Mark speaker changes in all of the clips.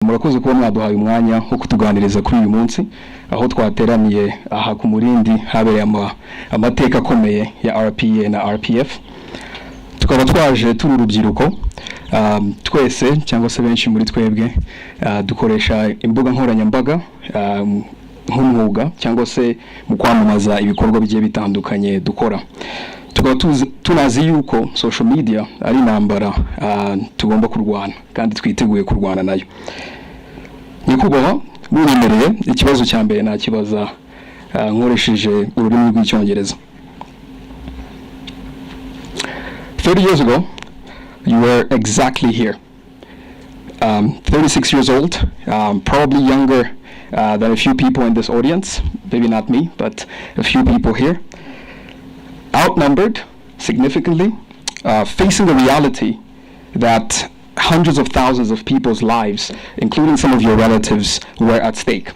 Speaker 1: Murakoze kuba mwaduhaye umwanya wo kutuganiriza kuri uyu munsi aho twateraniye aha ku Mulindi habereye amateka akomeye ya RPA na RPF. Tukaba twaje turi urubyiruko twese cyangwa se benshi muri twebwe dukoresha imbuga nkoranyambaga nk'umwuga cyangwa se mu kwamamaza ibikorwa bigiye bitandukanye dukora. Tukaba tunazi yuko social media ari intambara tugomba kurwana kandi twiteguye kurwana nayo. Nyakubahwa mwimereye ikibazo cya mbere nakibaza nkoresheje ururimi rw'icyongereza. 30 years ago you were exactly here. 36 years old, probably younger than a few people in this audience, maybe not me, but a few people here. Outnumbered significantly, facing the reality that hundreds of thousands of people's lives, including some of your relatives, were at stake.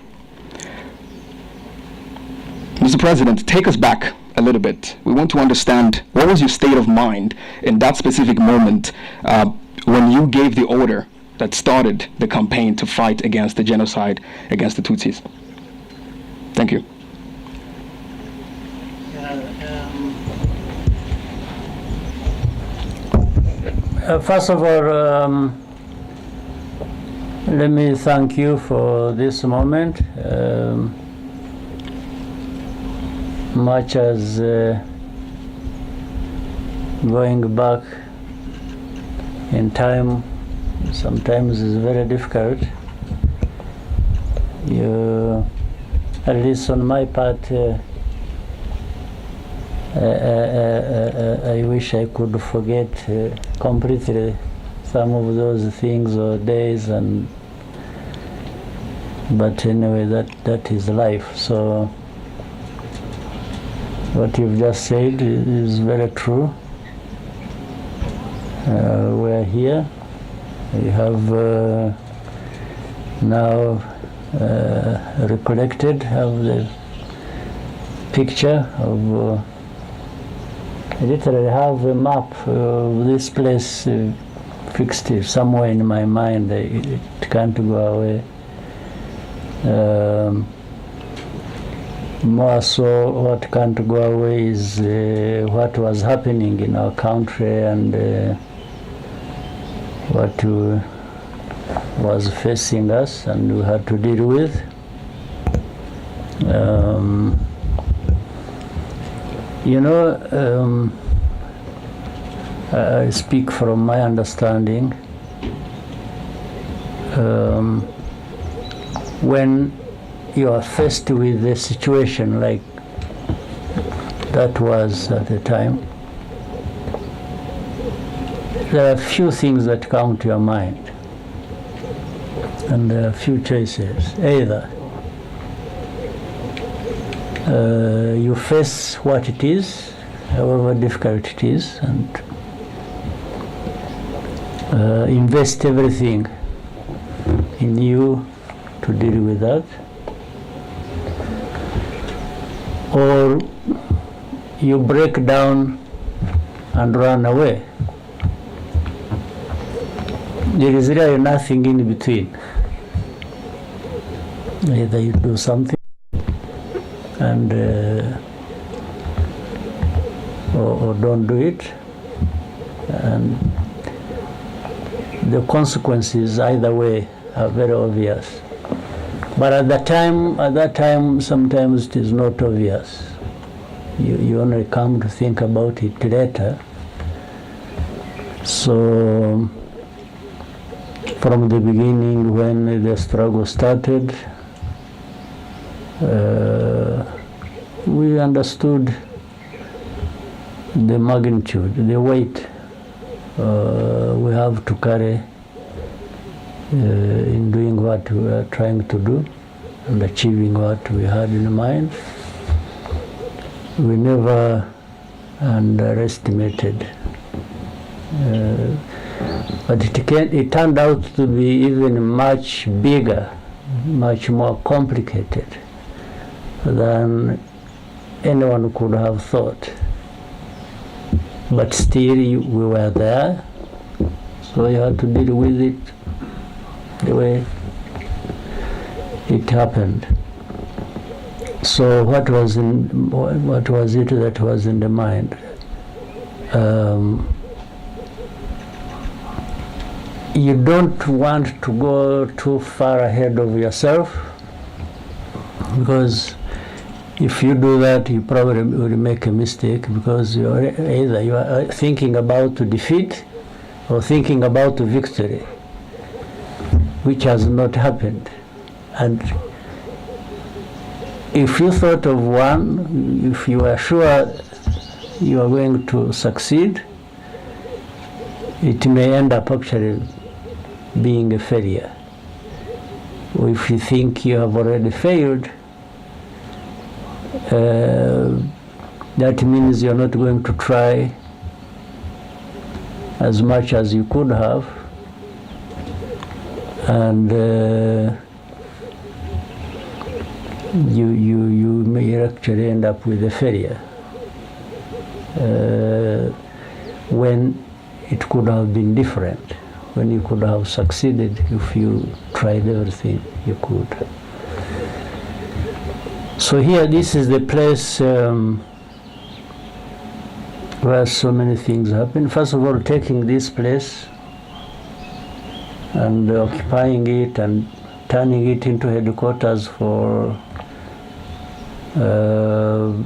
Speaker 1: Mr. President, take us back a little bit. We want to understand what was your state of mind in that specific moment when you gave the order that started the campaign to fight against the genocide against the Tutsis. Thank you.
Speaker 2: First of all, let me thank you for this moment. Much as going back in time sometimes is very difficult. At least on my part, I wish I could forget completely some of those things or days, but anyway, that is life. So what you've just said is very true. We're here. We have now recollected, have the picture of I literally have a map of this place fixed somewhere in my mind. It can't go away. More so, what can't go away is what was happening in our country and what was facing us and we had to deal with. I speak from my understanding. When you are faced with a situation like that was at the time, there are a few things that come to your mind, and there are a few choices. Either you face what it is, however difficult it is, and invest everything in you to deal with that, or you break down and run away. There is really nothing in between. Either you do something and or don't do it, and the consequences either way are very obvious. But at that time, sometimes it is not obvious. You only come to think about it later. So from the beginning, when the struggle started, we understood the magnitude, the weight we have to carry in doing what we are trying to do and achieving what we had in mind. We never underestimated, but it turned out to be even much bigger, much more complicated than anyone could have thought. But still, we were there, so you had to deal with it the way it happened. So what was it that was in the mind? You don't want to go too far ahead of yourself, because if you do that, you probably will make a mistake, because either you are thinking about defeat or thinking about victory, which has not happened. And if you thought of one, if you are sure you are going to succeed, it may end up actually being a failure. Or if you think you have already failed, that means you're not going to try as much as you could have, and you may actually end up with a failure when it could have been different, when you could have succeeded if you tried everything you could. So here, this is the place where so many things happen. First of all, taking this place and occupying it and turning it into headquarters for the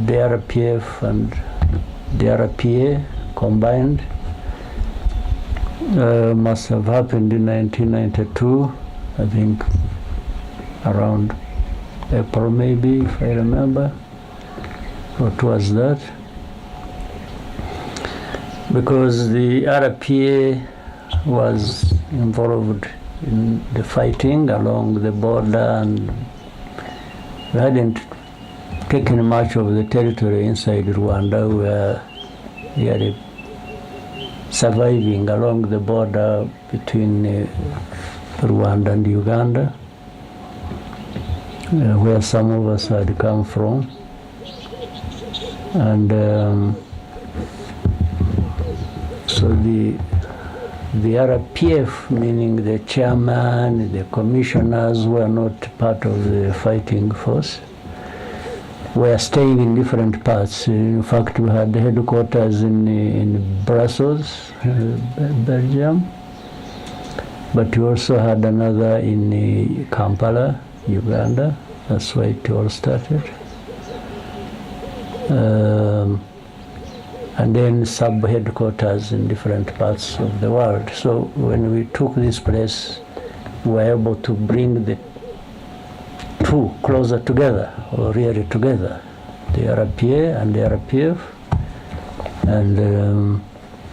Speaker 2: RPF and the RPA combined must have happened in 1992, I think around April maybe, if I remember, or towards that, because the RPA was involved in the fighting along the border, and we hadn't taken much of the territory inside Rwanda. We were really surviving along the border between Rwanda and Uganda, where some of us had come from. And so the RPF, meaning the chairman, the commissioners, were not part of the fighting force. We are staying in different parts. In fact, we had the headquarters in Brussels, Belgium, but we also had another in Kampala, Uganda. That's where it all started. And then sub-headquarters in different parts of the world. So when we took this place, we were able to bring the two closer together, or really together, the RPA and the RPF, and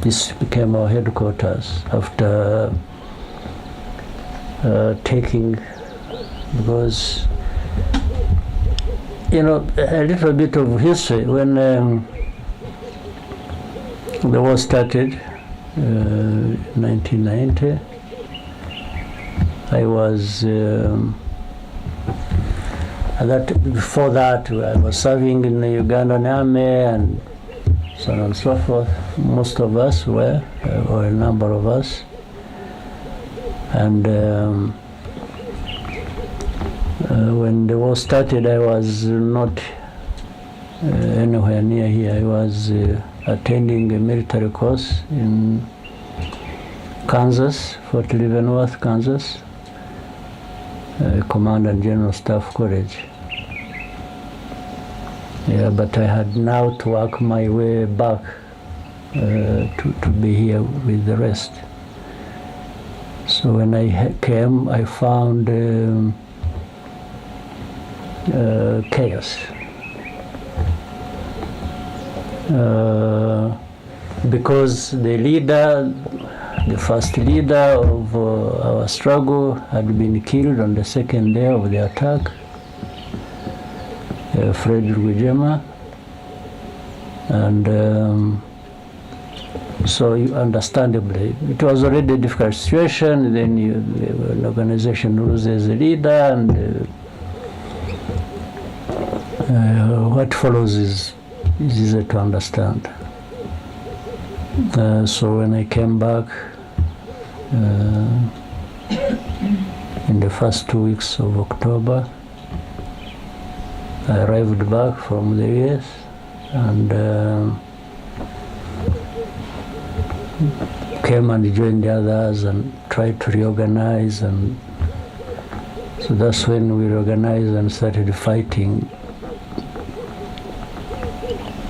Speaker 2: this became our headquarters after taking, because, you know, a little bit of history. When the war started, 1990, I was before that, I was serving in the Ugandan army and so on and so forth. Most of us were, or a number of us. And when the war started, I was not anywhere near here. I was attending a military course in Kansas, Fort Leavenworth, Kansas. Command and General Staff College. Yeah, but I had now to work my way back to be here with the rest. So when I came, I found chaos. Because the first leader of our struggle had been killed on the second day of the attack, Frederick Gicumbi, and so understandably, it was already a difficult situation. Then an organization loses a leader, and what follows is easy to understand. So when I came back in in the first 2 weeks of October. I arrived back from the US and came and joined the others and tried to reorganize, and so that's when we reorganized and started fighting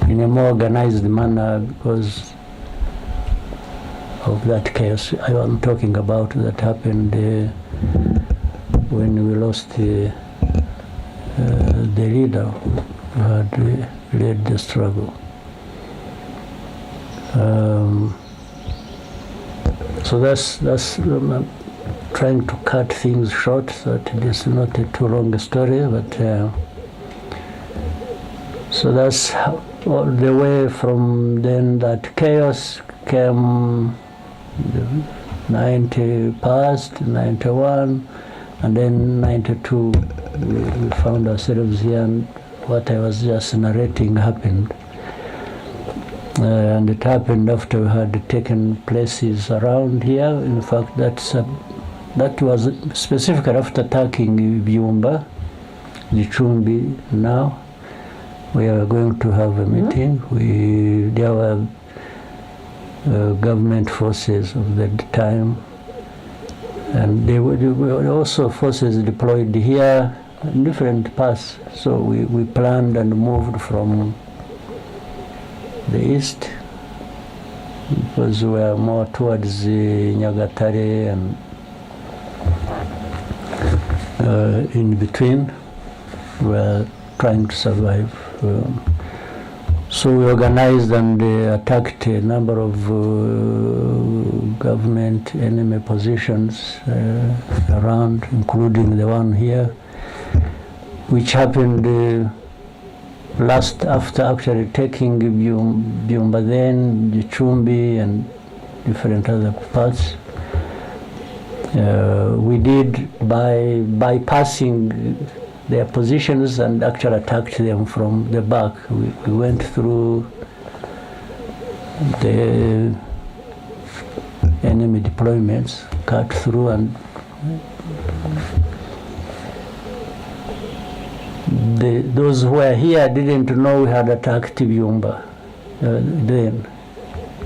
Speaker 2: in a more organized manner because of that chaos I am talking about that happened when we lost the leader who had led the struggle. So that's trying to cut things short so that it is not a too long a story, but so that's how, all the way from then that chaos came 90 past, 91, and then 92 we found ourselves here, and what I was just narrating happened. And it happened after we had taken places around here. In fact, that was specifically after attacking Byumba, Gicumbi. Now we are going to have a meeting. There were government forces of the time, and there were also forces deployed here in different parts. So we planned and moved from the east because we were more towards Nyagatare and in between. We were trying to survive. So we organized and attacked a number of government enemy positions around, including the one here, which happened last after actually taking Byumba, then Gicumbi and different other parts. We did by bypassing their positions and actually attacked them from the back. We went through the enemy deployments, cut through, and those who were here didn't know we had attacked Byumba then,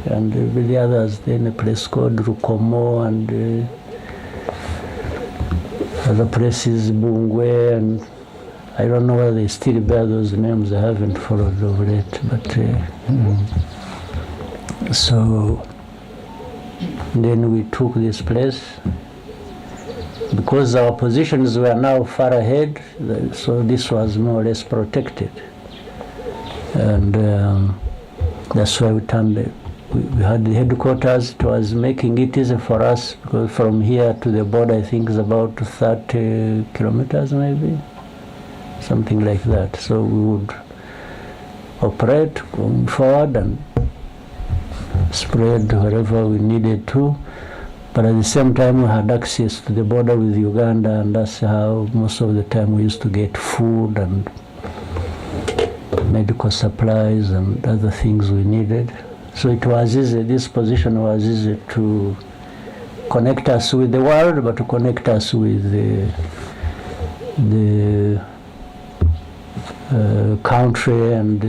Speaker 2: and the others then a place called Rukomo and other places, Bungwe, and I don't know whether they still bear those names. I haven't followed over it, but so then we took this place because our positions were now far ahead, so this was more or less protected, and that's why we turned it. We had the headquarters. It was making it easy for us because from here to the border I think is about 30 kilometers maybe, something like that. So we would operate going forward and spread wherever we needed to, but at the same time we had access to the border with Uganda, and that's how most of the time we used to get food and medical supplies and other things we needed. So it was easy, this position was easy to connect us with the world, but to connect us with the country, and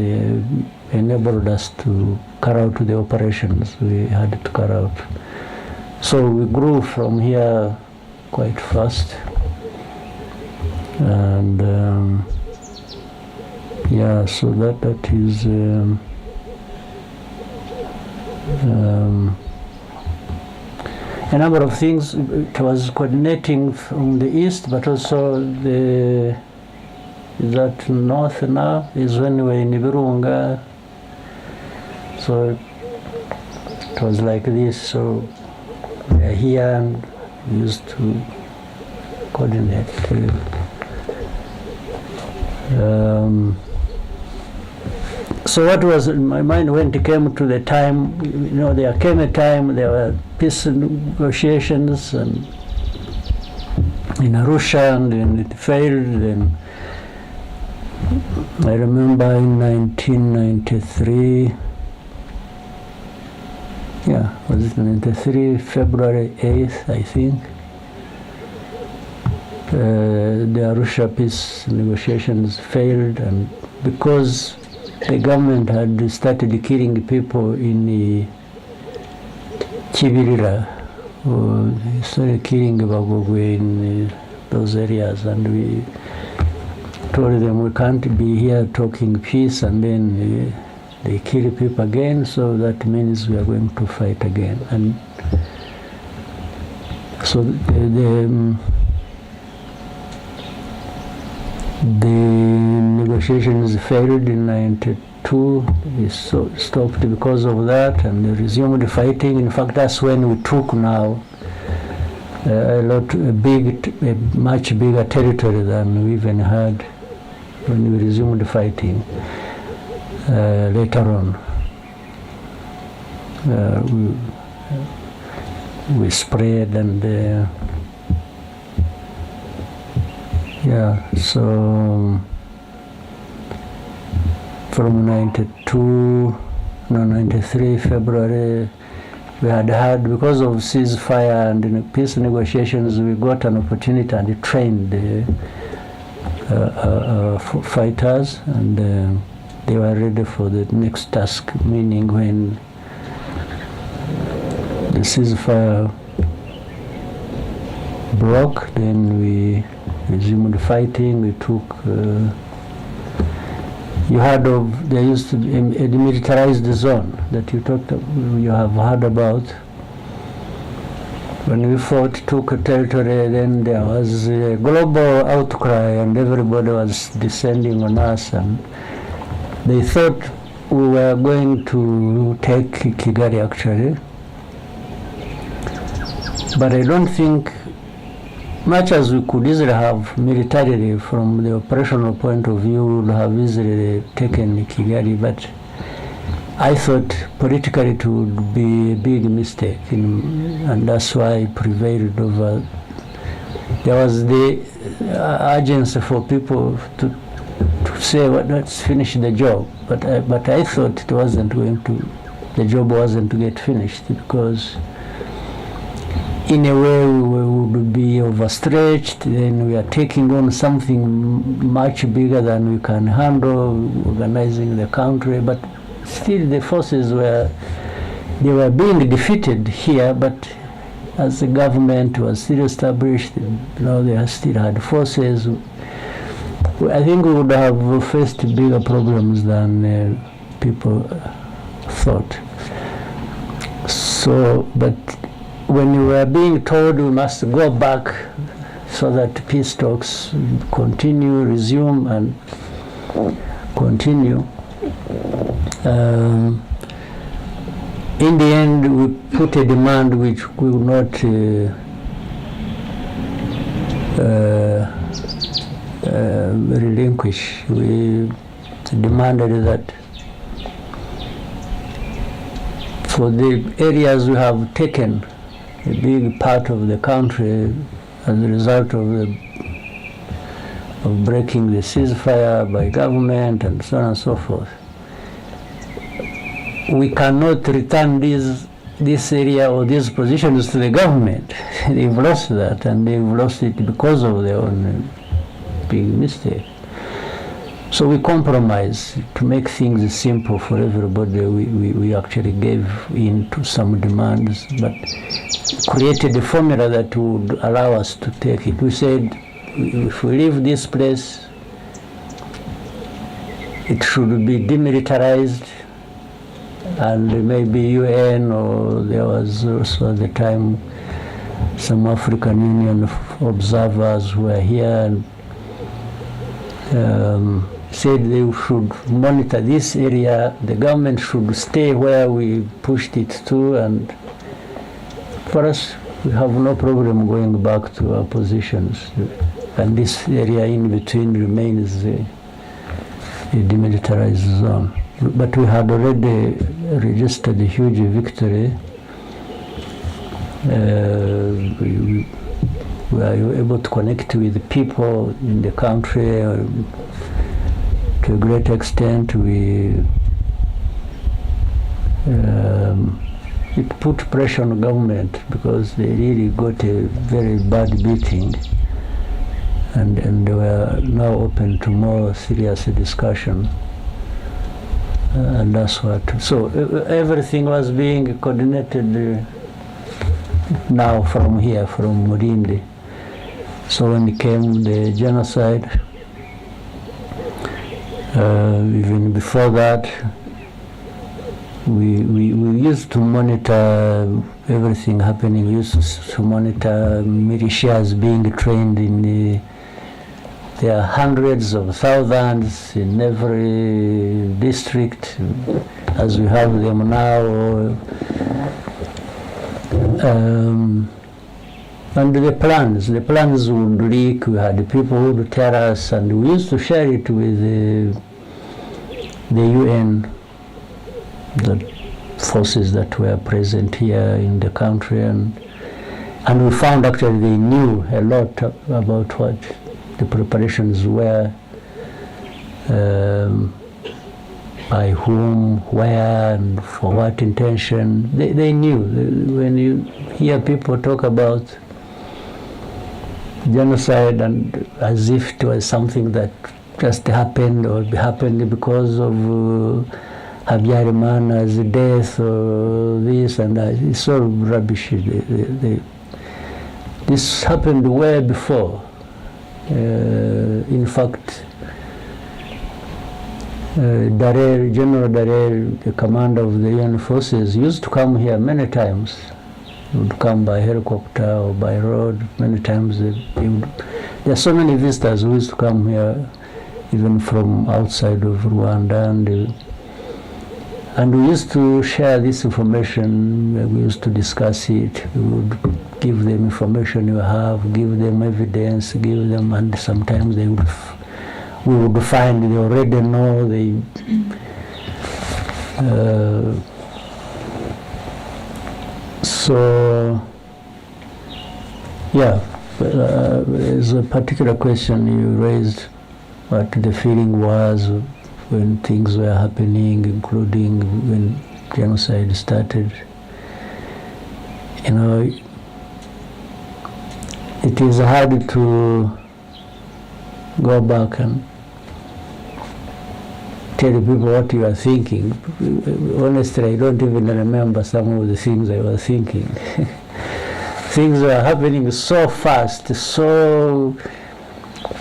Speaker 2: enabled us to carry out the operations we had to carry out. So we grew from here quite fast, and yeah, so that is a number of things. It was coordinating from the east, but also that north now is when we were in Virunga. So it was like this. So we are here and we used to coordinate. So what was in my mind when it came to the time, there came a time, there were peace negotiations and in Arusha, and then it failed. And I remember in 1993, was it 93, February 8th, I think, the Arusha peace negotiations failed, and because the government had started killing people in Kibirira, they started killing Bagogwe in those areas, and we told them we can't be here talking peace and then they kill people again, so that means we are going to fight again. And so the negotiations failed in 92. We stopped because of that, and they resumed fighting. In fact, that's when we took now a much bigger territory than we even had when we resumed fighting later on. We spread, and so from 93 February, we had because of ceasefire and peace negotiations, we got an opportunity and trained fighters, and they were ready for the next task, meaning when the ceasefire broke, then we resumed fighting. We took, you heard of, there used to be a demilitarized zone that you have heard about. When we fought, took a territory, then there was a global outcry and everybody was descending on us, and they thought we were going to take Kigali actually. But I don't think, much as we could easily have militarily from the operational point of view, we would have easily taken Kigali, but I thought politically it would be a big mistake, and that's why I prevailed over. There was the urgency for people to say, well, let's finish the job, but I thought it wasn't going to, the job wasn't to get finished, because in a way we would be overstretched, then we are taking on something much bigger than we can handle, organizing the country, but still the forces were being defeated here, but as the government was still established, they still had forces. I think we would have faced bigger problems than people thought. So, but when you were being told we must go back so that peace talks continue, resume, and continue, in the end we put a demand which we would not relinquish. We demanded that for the areas we have taken a big part of the country as a result of breaking the ceasefire by government and so on and so forth, we cannot return this area or these positions to the government. They've lost that, and they've lost it because of their own big mistake. So we compromised to make things simple for everybody. We actually gave in to some demands, but created a formula that would allow us to take it. We said, if we leave this place, it should be demilitarized, and maybe UN, or there was also at the time some African Union observers who were here, and said they should monitor this area, the government should stay where we pushed it to, and for us, we have no problem going back to our positions, and this area in between remains a demilitarized zone. But we had already registered a huge victory. We were able to connect with the people in the country to a great extent. It put pressure on the government because they really got a very bad beating. and they were now open to more serious discussion. And that's what. So everything was being coordinated now from here, from Mulindi. So when it came the genocide, even before that, we used to monitor everything happening. We used to monitor militias being trained in there are hundreds of thousands in every district, as we have them now. And the plans would leak. We had people who would tell us, and we used to share it with the UN, the forces that were present here in the country, and we found actually they knew a lot about what the preparations were, by whom, where, and for what intention. They knew. When you hear people talk about genocide and as if it was something that just happened or happened because of Habyarimana's death or this and that, it's all rubbish. This happened way before. In fact, General Darer, the commander of the UN forces, used to come here many times. He would come by helicopter or by road many times. There are so many visitors who used to come here, even from outside of Rwanda, and we used to share this information. We used to discuss it. We would give them information you have, give them evidence, give them, and sometimes we would find they already know. So, yeah, there's a particular question you raised, what the feeling was when things were happening, including when genocide started. You know, it is hard to go back and tell people what you are thinking. Honestly, I don't even remember some of the things I was thinking. Things were happening so fast,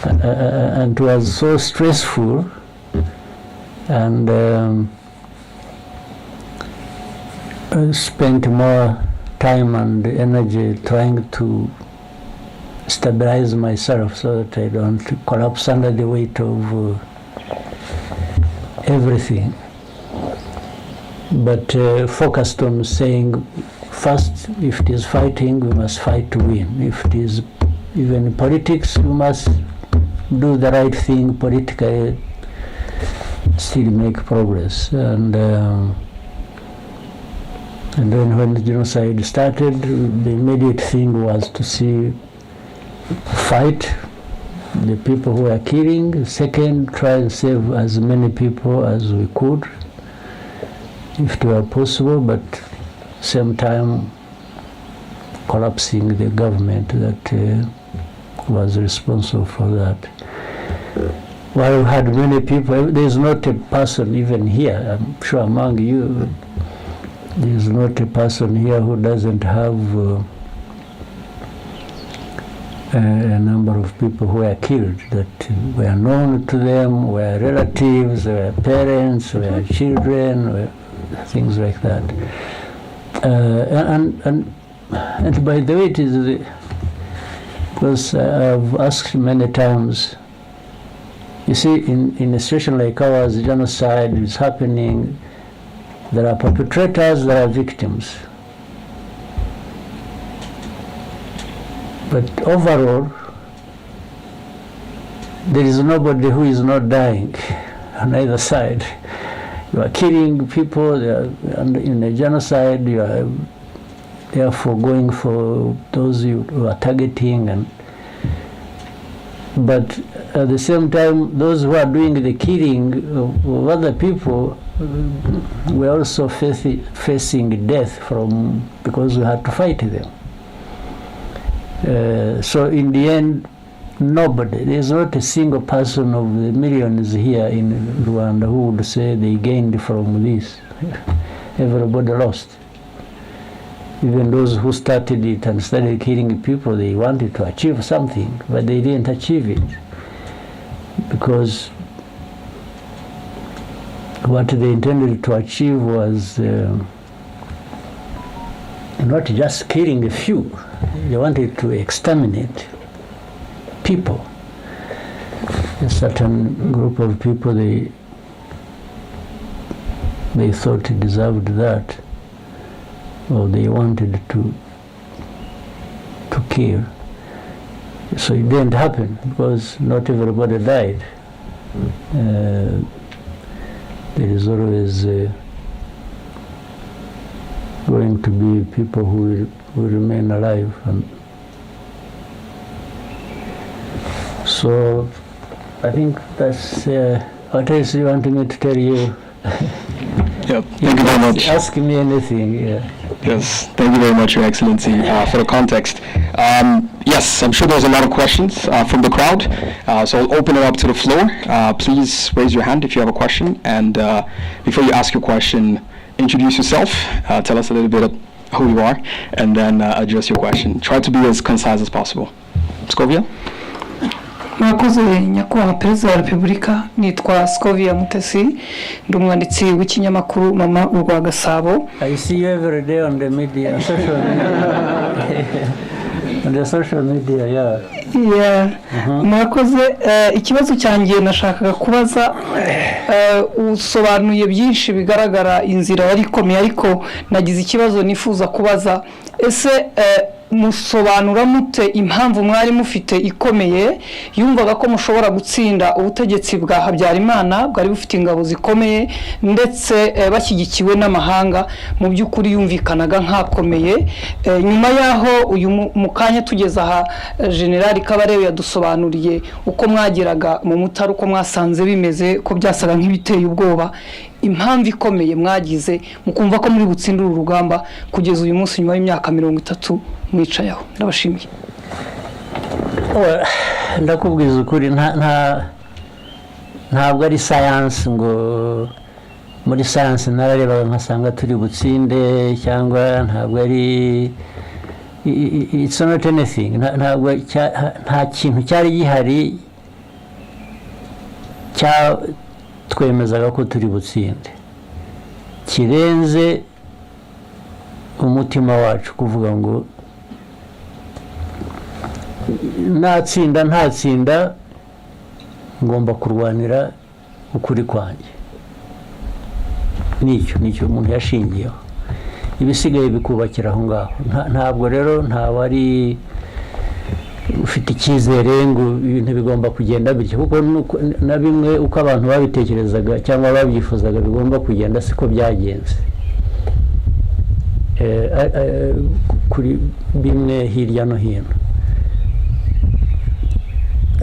Speaker 2: and it was so stressful, and I spent more time and energy trying to stabilize myself so that I don't collapse under the weight of everything, but focused on saying, first, if it is fighting, we must fight to win. If it is even politics, we must do the right thing politically, still make progress. And then when the genocide started, the immediate thing was to fight the people who are killing. Second, try and save as many people as we could, if it were possible, but same time collapsing the government that was responsible for that. While we had many people, there's not a person even here, I'm sure among you, there's not a person here who doesn't have a number of people who were killed that were known to them, were relatives, were parents, were children, were things like that. And by the way, it is because I've asked many times. You see, in a situation like ours, genocide is happening. There are perpetrators, there are victims. But overall, there is nobody who is not dying on either side. You are killing people, in a genocide, you are therefore going for those you are targeting. But at the same time, those who are doing the killing of other people were also facing death because we had to fight them. So in the end, nobody, there's not a single person of the millions here in Rwanda who would say they gained from this. Everybody lost. Even those who started it and started killing people, they wanted to achieve something, but they didn't achieve it. Because what they intended to achieve was not just killing a few. They wanted to exterminate people. A certain group of people, they thought deserved that, or they wanted to kill. So it didn't happen because not everybody died. There is always going to be people who will remain alive. And so I think that's what else you want me to tell you?
Speaker 1: Yeah, thank you very much.
Speaker 2: Ask me anything. Yeah.
Speaker 1: Yes, thank you very much, Your Excellency, for the context. Yes, I'm sure there's a lot of questions from the crowd, so I'll open it up to the floor. Please raise your hand if you have a question, and before you ask your question, introduce yourself, tell us a little bit of who you are, and then address your question. Try to be as concise as possible. Scovia?
Speaker 3: Mwakoze nyakubahwa Perezida wa Repubulika, nitwa Scovia Mutesi, ndi umwanditsi w'ikinyamakuru Mama urwa Gasabo.
Speaker 2: I see you every day on the media, social media. On the social media, yeah.
Speaker 3: Yeah. Mwakoze ikibazo cyanjye nashakaga kubaza usobanuye byinshi bigaragara inzira yari ikomeye, ariko nagize ikibazo nifuza kubaza ese musobanura mute impamvu mwari mufite ikomeye yumvaga ko mushobora gutsinda ubutegetsi bwa Habyarimana bwari bufite ingabo zikomeye ndetse bashyigikiwe n'amahanga, mu by'ukuri yumvikanaga nkakomeye. Nyuma yaho uyu mukanya tugeza aha General Kabarebe yadusobanuriye uko mwageraga mu Mutara, uko mwasanze bimeze ko byasaga nk'ibiteye ubwoba. Impamvu ikomeye mwagize mukumva ko muri gutsindira urugamba kugeza uyu munsi nyuma y'imyaka 30 mwicayeho. Ndabashimiye.
Speaker 2: Ndakubwiza ukuri, ntabwo ari science ngo muri science nararebaga nkasanga turi butsinde, cyangwa ntabwo ari it's not anything. Ntabwo nta kintu cyari gihari twemezaga ko turi butsinde kirenze umutima wacu kuvuga ngo ntatsinda ngomba kurwanira ukuri kwanjye. Nicyo umuntu yashingiyeho, ibisigaye bikubakira aho ngaho. Ntabwo rero ntawe ari ufite icyizere ngo ibintu bigomba kugenda bityo, kuko na bimwe uko abantu babitekerezaga cyangwa babyifuzaga bigomba kugenda siko byagenze. Kuri bimwe hirya no hino,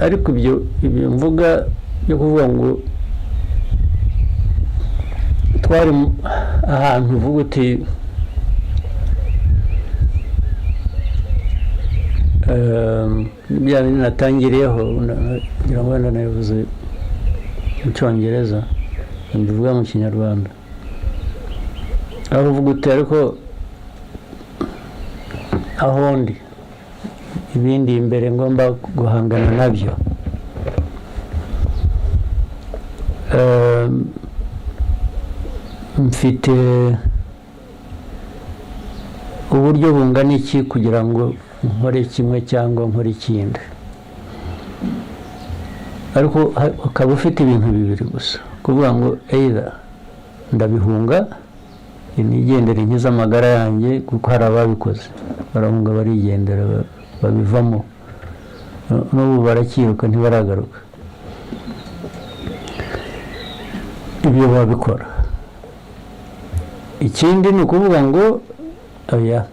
Speaker 2: ariko ibyo mvuga byo kuvuga ngo twari ahantu uvuga uti byari natangiriyeho ngira ngo wenda nabivuze mu Cyongereza mbivuga mu Kinyarwanda, aho uvuga uti ariko aho ndi ibindi imbere ngomba guhangana nabyo. Mfite uburyo bungana iki kugira ngo nkore kimwe cyangwa nkore ikindi, ariko ukaba ufite ibintu bibiri gusa, kuvuga ngo either ndabihunga nigendere nkiza amagara yanjye, kuko hari ababikoze barahunga barigendera babivamo, n'ubu barakiruka ntibaragaruka. Ibyo babikora. Ikindi ni ukuvuga ngo oya,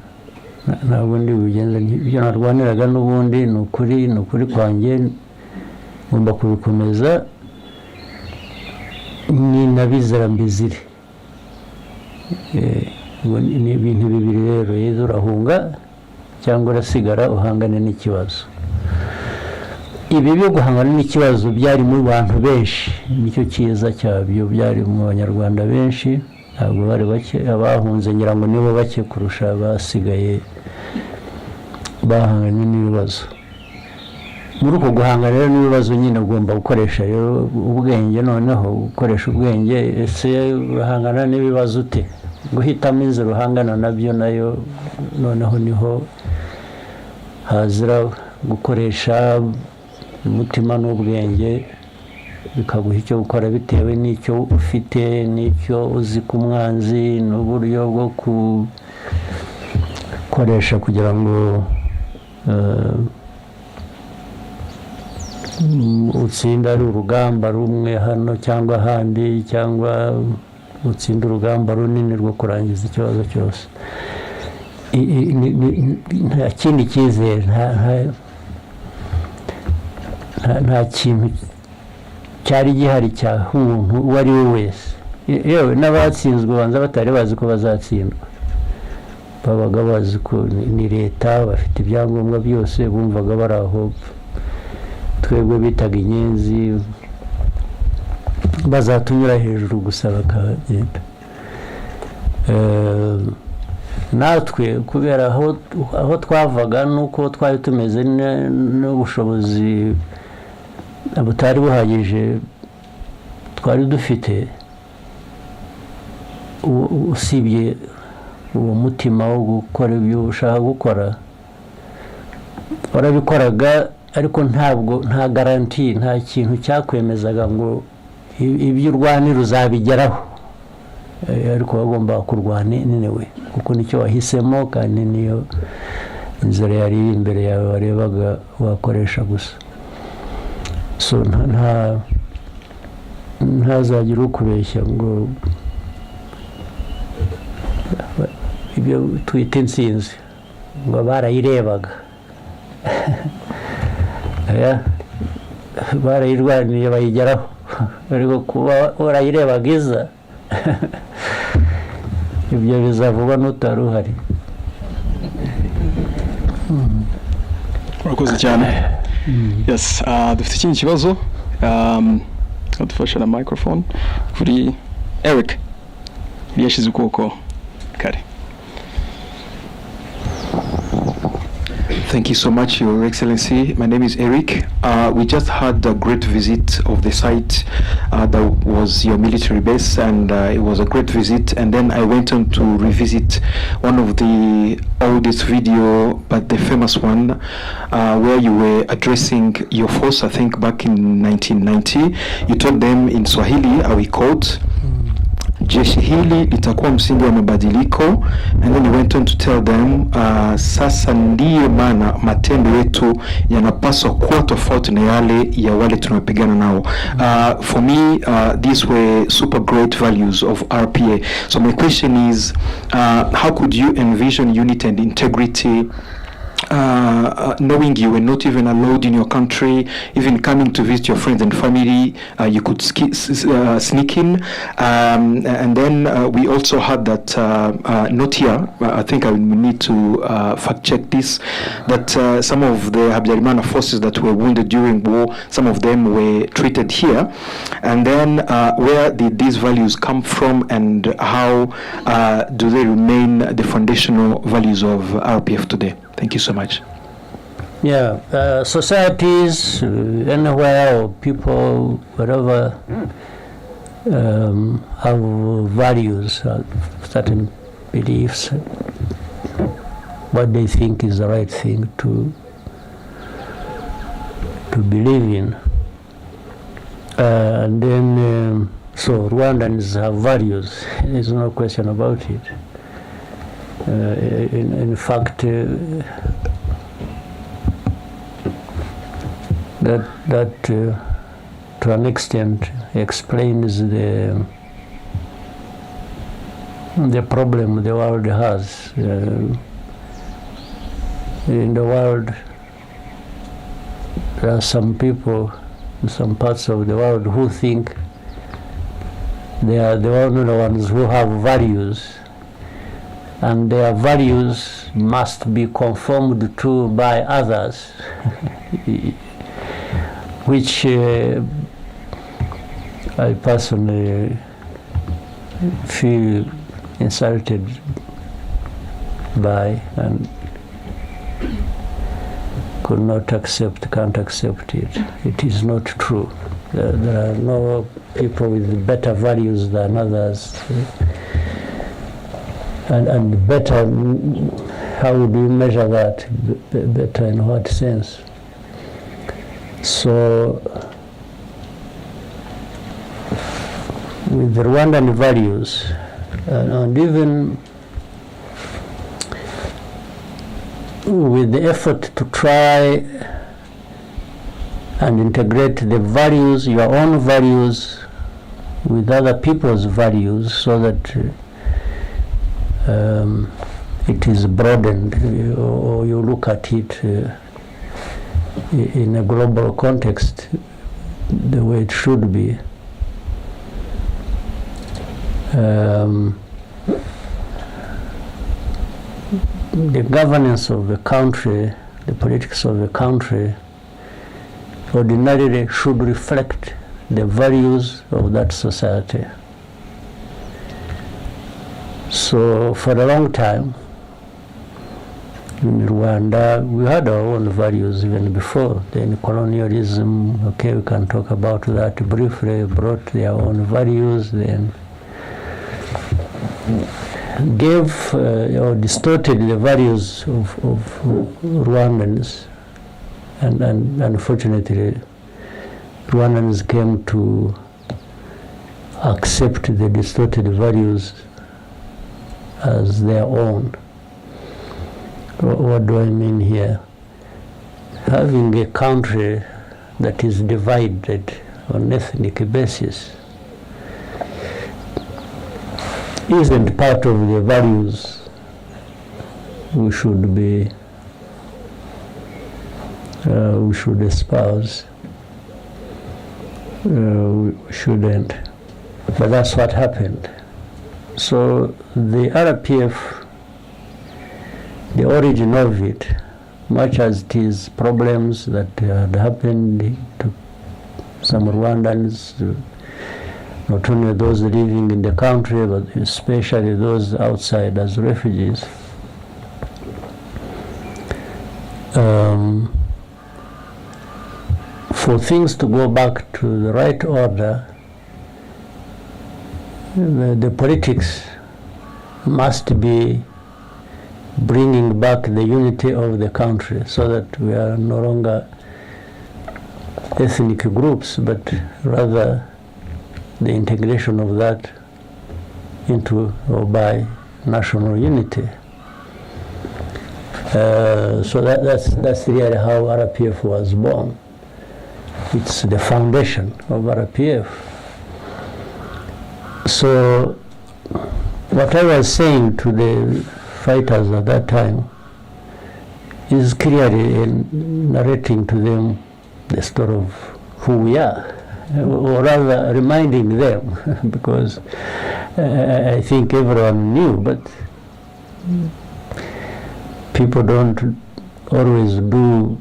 Speaker 2: ntabwo ndi bugenze ibyo narwaniraga n'ubundi ni ukuri kwanjye, ngomba kubikomeza nabizera mbizire. Ni ibintu bibiri rero, yezo urahunga cyangwa urasigara uhangane n'ikibazo. ibi byo guhangana n'ikibazo byari mu bantu benshi, nicyo cyiza cyabyo, byari mu banyarwanda benshi, ntabwo bari bake, abahunze ngira ngo nibo bake kurusha abasigaye bahanganye n'ibibazo. Muri uko guhangana rero n'ibibazo nyine ugomba gukoresha rero ubwenge, noneho gukoresha ubwenge. Ese urahangana n'ibibazo ute? Guhitamo inzira uhangana nabyo nayo noneho niho hazira gukoresha umutima n'ubwenge, bikaguha icyo gukora bitewe n'icyo ufite, n'icyo uzi ku mwanzi, n'uburyo bwo gukoresha kugira ngo utsinda ari urugamba rumwe hano cyangwa ahandi, cyangwa utsinda urugamba runini rwo kurangiza ikibazo cyose. Nta kindi cyizere, nta kintu cyari gihari cya umuntu uwo ari we wese. Yewe n'abatsinzwe banza batari bazi ko bazatsindwa, babaga bazi ko ni leta, bafite ibyangombwa byose, bumvaga bari aho. Twebwe bitaga inyenzi, bazatunyura hejuru gusa bakagenda. Natwe kubera aho twavaga nuko twari tumeze n'ubushobozi butari buhagije twari dufite, usibye uwo mutima wo gukora ibyo ushaka gukora, warabikoraga, ariko nta garanti, nta kintu cyakwemezaga ngo ibyo urwanira uzabigeraho, ariko wagomba kurwana niwe, kuko nicyo wahisemo kandi niyo inzira yari iri imbere yawe warebaga wakoresha gusa. So ntazagira ukubeshya ngo ibyo twita intsinzi ngo barayirebaga. Barayirwaniye bayigeraho, ariko kuba warayirebaga iza ibyo bizavuga n'utari uhari.
Speaker 1: Urakoze cyane. Yes, dufite ikindi kibazo, adufasha na microphone kuri Eric yashize ukuboko kare.
Speaker 4: Thank you so much, Your Excellency. My name is Eric. We just had a great visit of the site that was your military base, and it was a great visit. And then I went on to revisit one of the oldest video, but the famous one, where you were addressing your force, I think back in 1990. You told them in Swahili, I quote, jeshi hili litakuwa msingi wa mabadiliko, and then you went on to tell them sasa ndiyo maana matendo yetu yanapaswa kuwa tofauti na yale ya wale tunapigana nao. For me, these were super great values of RPA. So my question is, how could you envision unity and integrity knowing you were not even allowed in your country, even coming to visit your friends and family, you could sneak in, and then we also had that, not here, I think I will need to fact check this, that some of the Habyarimana forces that were wounded during war, some of them were treated here, and then where did these values come from, and how do they remain the foundational values of RPF today? Thank you so much.
Speaker 2: Yeah, societies, anywhere, or people, whatever, have values, certain beliefs, what they think is the right thing to believe in. And then, so Rwandans have values, there's no question about it. In fact, that to an extent explains the problem the world has. In the world, there are some people in some parts of the world who think they are the only ones who have values, and their values must be conformed to by others. which I personally feel insulted by and could not accept, can't accept it. It is not true. There are no people with better values than others. And better, how would you measure that? Better in what sense? So, with the Rwandan values, and even with the effort to try and integrate the values, your own values, with other people's values, so that it is broadened, or you look at it in a global context the way it should be. The governance of the country, the politics of the country, ordinarily should reflect the values of that society. So for a long time in Rwanda, we had our own values even before. Then colonialism, okay, we can talk about that briefly, brought their own values, then gave or distorted the values of Rwandans, and unfortunately Rwandans came to accept the distorted values as their own. What do I mean here? Having a country that is divided on ethnic basis isn't part of the values we should be, we should espouse. We shouldn't. But that's what happened. So the RPF, the origin of it, much as it is problems that had happened to some Rwandans, not only those living in the country, but especially those outside as refugees. For things to go back to the right order, the politics must be bringing back the unity of the country, so that we are no longer ethnic groups, but rather the integration of that into or by national unity. So that's really how RPF was born. It's the foundation of RPF. So what I was saying to the fighters at that time is clearly narrating to them the story of who we are, or rather reminding them, because I think everyone knew, but people don't always do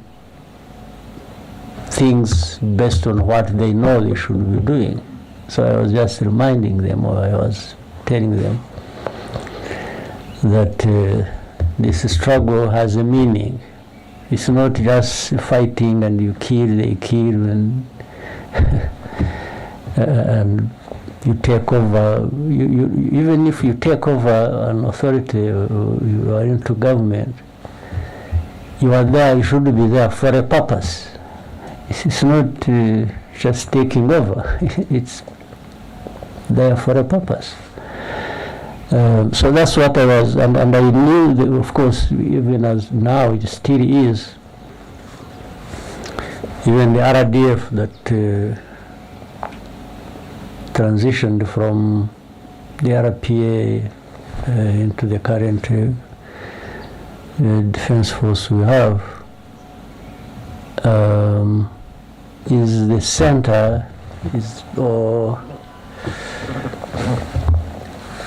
Speaker 2: things based on what they know they should be doing. So I was just reminding them, or I was telling them that this struggle has a meaning. It's not just fighting and you kill, they kill, and and you take over. Even if you take over an authority, you are into government, you are there, you should be there for a purpose. It's not just taking over, it's there for a purpose. So that's what I was, and I knew that, of course, even as now it still is, even the RDF that transitioned from the RPA into the current defense force we have, is the center,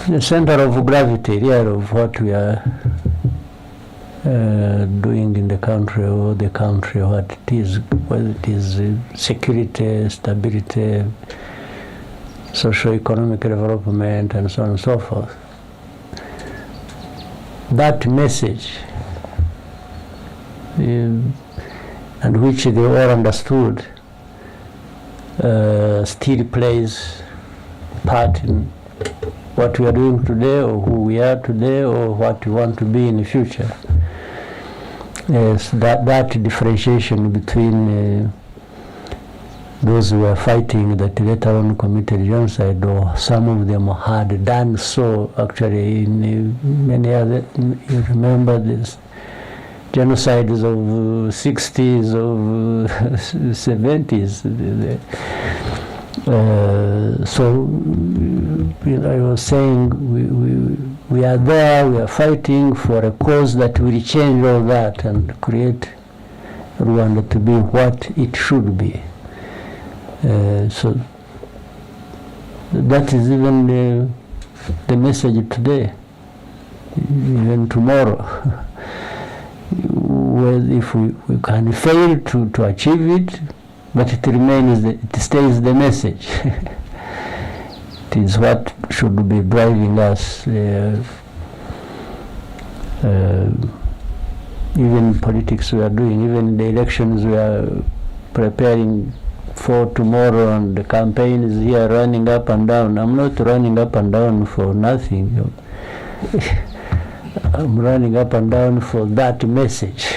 Speaker 2: the center of gravity, yeah, of what we are doing in the country or the country, what it is, whether it is security, stability, socio-economic development, and so on and so forth. That message, and which they all understood, still plays part in what we are doing today, or who we are today, or what we want to be in the future. Yes, that differentiation between those who were fighting that later on committed genocide, or some of them had done so actually in many other, you remember this genocides of 60s, of 70s. So I was saying we are there, we are fighting for a cause that will change all that and create Rwanda to be what it should be. So that is even the message today, even tomorrow. Well, if we can fail to achieve it, but it remains, it stays the message. It is what should be driving us. Even politics we are doing, even the elections we are preparing for tomorrow, and the campaign is here running up and down. I'm not running up and down for nothing. I'm running up and down for that message.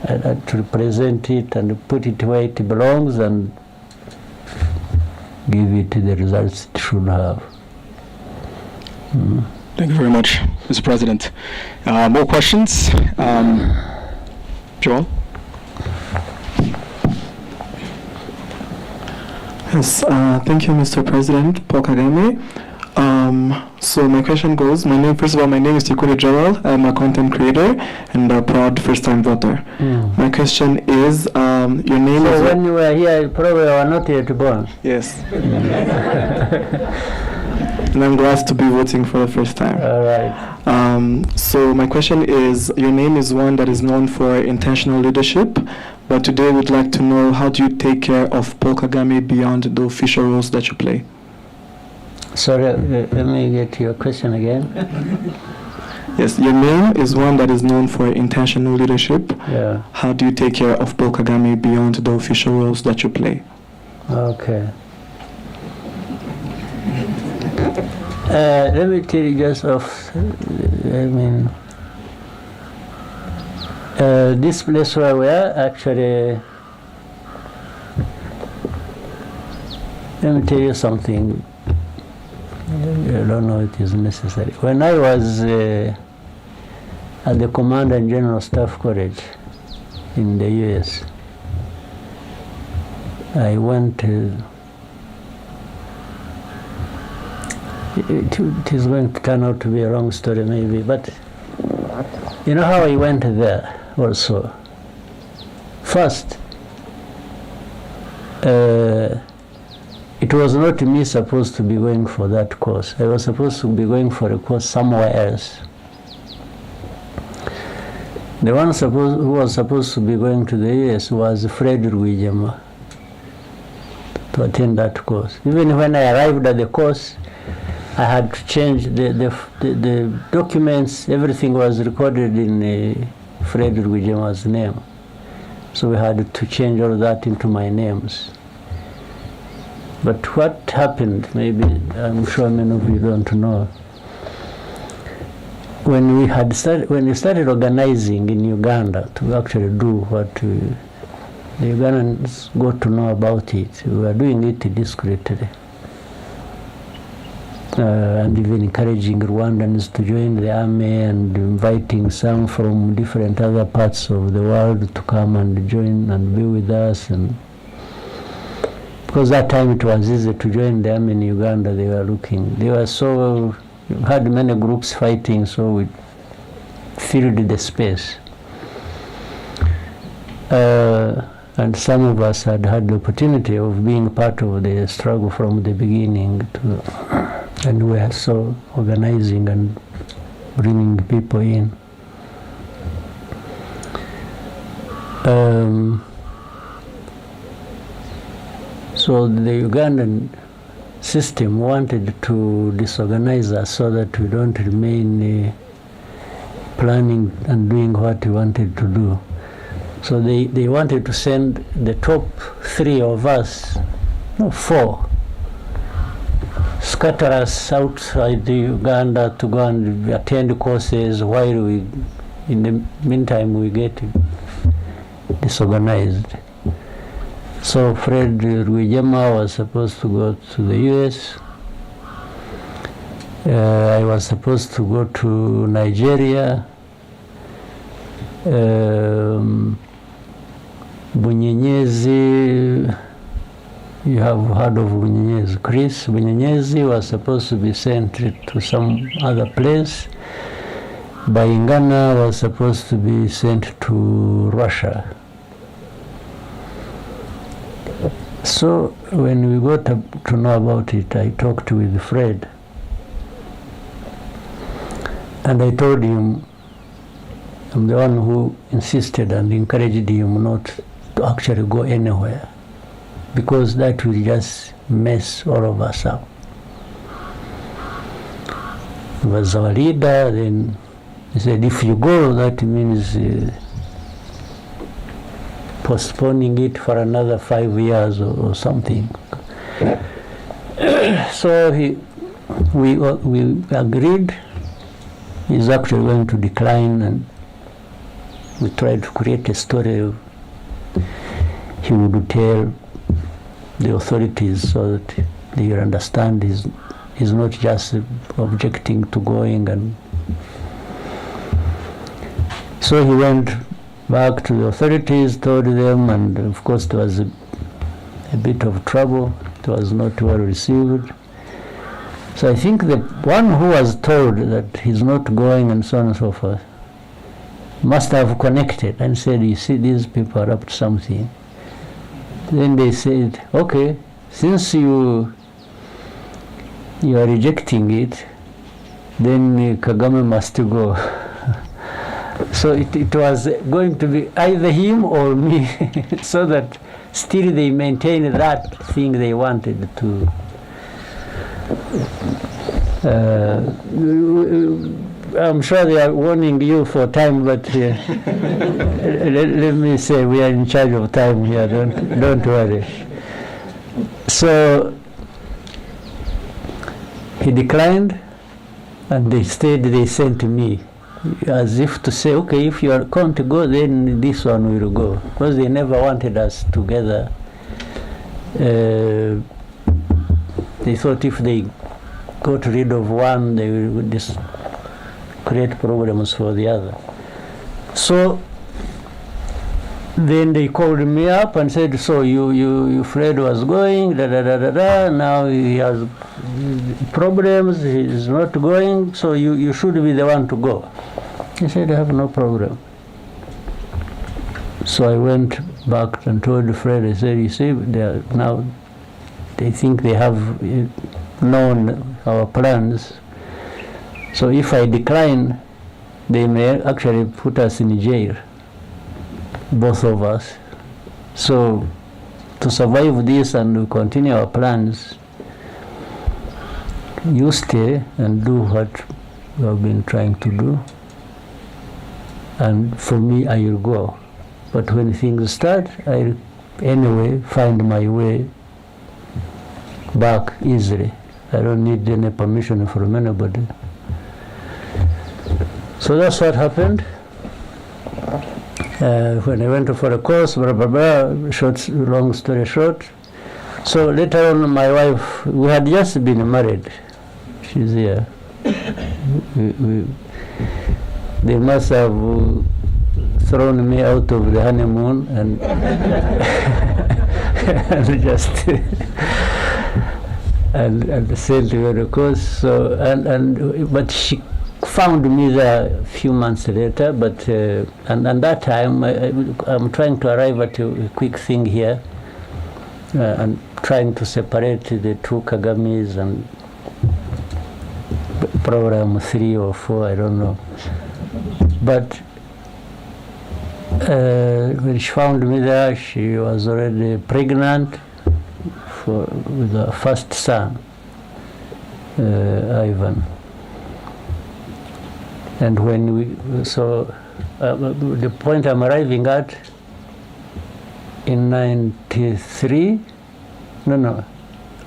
Speaker 2: And to represent it and put it where it belongs and give it the results it should have.
Speaker 1: Thank you very much, Mr. President. More questions? Joel?
Speaker 5: Yes, thank you, Mr. President, Paul Kagame. So my question goes, first of all, my name is Tikuri Joel. I'm a content creator and a proud first-time voter. My question is, your name is...
Speaker 2: So when you were here, you probably were not yet born.
Speaker 5: Yes. And I'm glad to be voting for the first time.
Speaker 2: All right.
Speaker 5: So my question is, your name is one that is known for intentional leadership, but today we'd like to know, how do you take care of Paul Kagame beyond the official roles that you play?
Speaker 2: Sorry, let me get your question again.
Speaker 5: Yes, your name is one that is known for intentional leadership.
Speaker 2: Yeah.
Speaker 5: How do you take care of Paul Kagame beyond the official roles that you play?
Speaker 2: Okay. Let me tell you just off, this place where we are, actually, let me tell you something. I don't know if it is necessary. When I was at the Command and General Staff College in the US, I went it is going to turn out to be a long story maybe, but you know how I went there also. First, it was not me supposed to be going for that course. I was supposed to be going for a course somewhere else. The one who was supposed to be going to the US was Fred Rwigema to attend that course. Even when I arrived at the course, I had to change the documents. Everything was recorded in Fred Rwigema's name. So we had to change all that into my names. But what happened, maybe I'm sure many of you don't know, when we started organizing in Uganda to actually do what the Ugandans got to know about it, we were doing it discreetly. And even encouraging Rwandans to join the army and inviting some from different other parts of the world to come and join and be with us. And because that time it was easy to join them in Uganda. They had many groups fighting, so we filled the space. And some of us had the opportunity of being part of the struggle from the beginning, and we are so organizing and bringing people in. So the Ugandan system wanted to disorganize us so that we don't remain planning and doing what we wanted to do. So they wanted to send the top 3 of us, no, 4, scatter us outside Uganda to go and attend courses while we, in the meantime, we get disorganized. So Fred Rwigema was supposed to go to the US. I was supposed to go to Nigeria. Bunyenyezi, you have heard of Bunyenyezi. Chris Bunyenyezi was supposed to be sent to some other place. Bayingana was supposed to be sent to Russia. So when we got to know about it, I talked with Fred. And I told him, I'm the one who insisted and encouraged him not to actually go anywhere, because that will just mess all of us up. He was our leader. Then he said, if you go, that means postponing it for another 5 years or something. So we agreed. He's actually going to decline, and we tried to create a story he would tell the authorities so that they understand he's not just objecting to going. And so he went back to the authorities, told them, and of course there was a bit of trouble. It was not well received. So I think the one who was told that he's not going and so on and so forth must have connected and said, you see, these people are up to something. Then they said, okay, since you are rejecting it, then Kagame must go. So it was going to be either him or me, so that still they maintained that thing they wanted to. I'm sure they are warning you for time, but let me say we are in charge of time here. Don't worry. So he declined, and they sent me, as if to say, okay, if you are going to go, then this one will go, because they never wanted us together. They thought if they got rid of one, they would just create problems for the other. So then they called me up and said, so you Fred was going, now he has problems, he's not going, so you should be the one to go. He said, I have no problem. So I went back and told Fred, I said, you see, now they think they have known our plans. So if I decline, they may actually put us in jail, both of us. So to survive this and continue our plans, you stay and do what you have been trying to do. And for me, I will go. But when things start, I'll anyway find my way back easily. I don't need any permission from anybody. So that's what happened. When I went for a course, long story short. So later on, my wife, we had just been married. She's here. They must have thrown me out of the honeymoon and, and just and sent me on a course. So but she found me there a few months later. But and that time I'm trying to arrive at a quick thing here, and trying to separate the two Kagames and program 3 or 4, I don't know. But When she found me there, she was already pregnant with the first son, Ivan. And when the point I'm arriving at, in 93,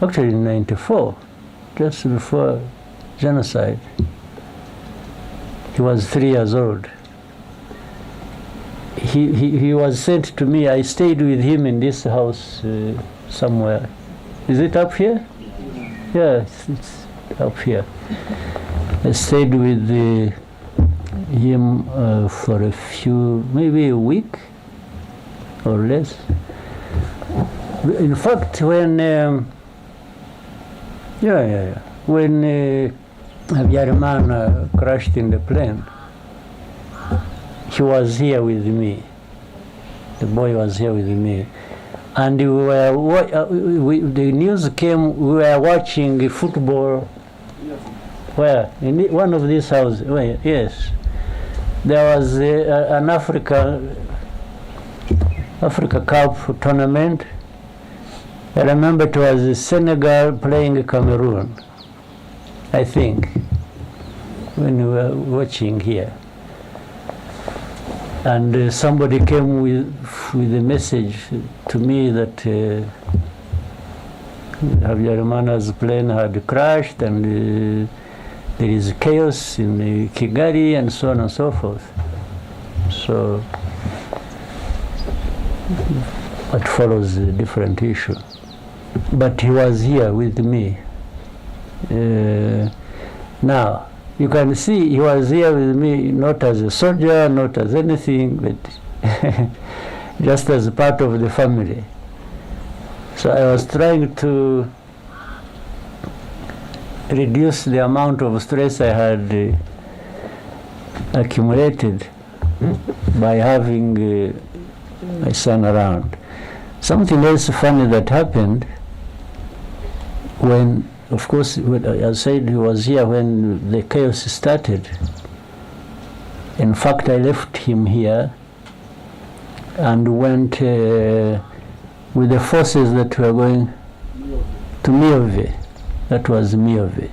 Speaker 2: actually in 94, just before genocide, he was 3 years old. He was sent to me. I stayed with him in this house somewhere. Is it up here? Yeah, it's up here. I stayed with him for a few, maybe a week or less. In fact, when when Habyarimana crashed in the plane, he was here with me. The boy was here with me. And we were, the news came, we were watching football. Where? In one of these houses. Well, yes. There was an Africa Cup tournament. I remember it was Senegal playing Cameroon, I think, when we were watching here. And somebody came with a message to me that Habyarimana's plane had crashed and there is chaos in Kigali and so on and so forth. So what follows a different issue. But he was here with me. Now, you can see he was here with me not as a soldier, not as anything, but just as a part of the family. So I was trying to reduce the amount of stress I had accumulated by having my son around. Something else funny that happened when, of course, I said he was here when the chaos started. In fact, I left him here and went with the forces that were going to Miove. That was Miove.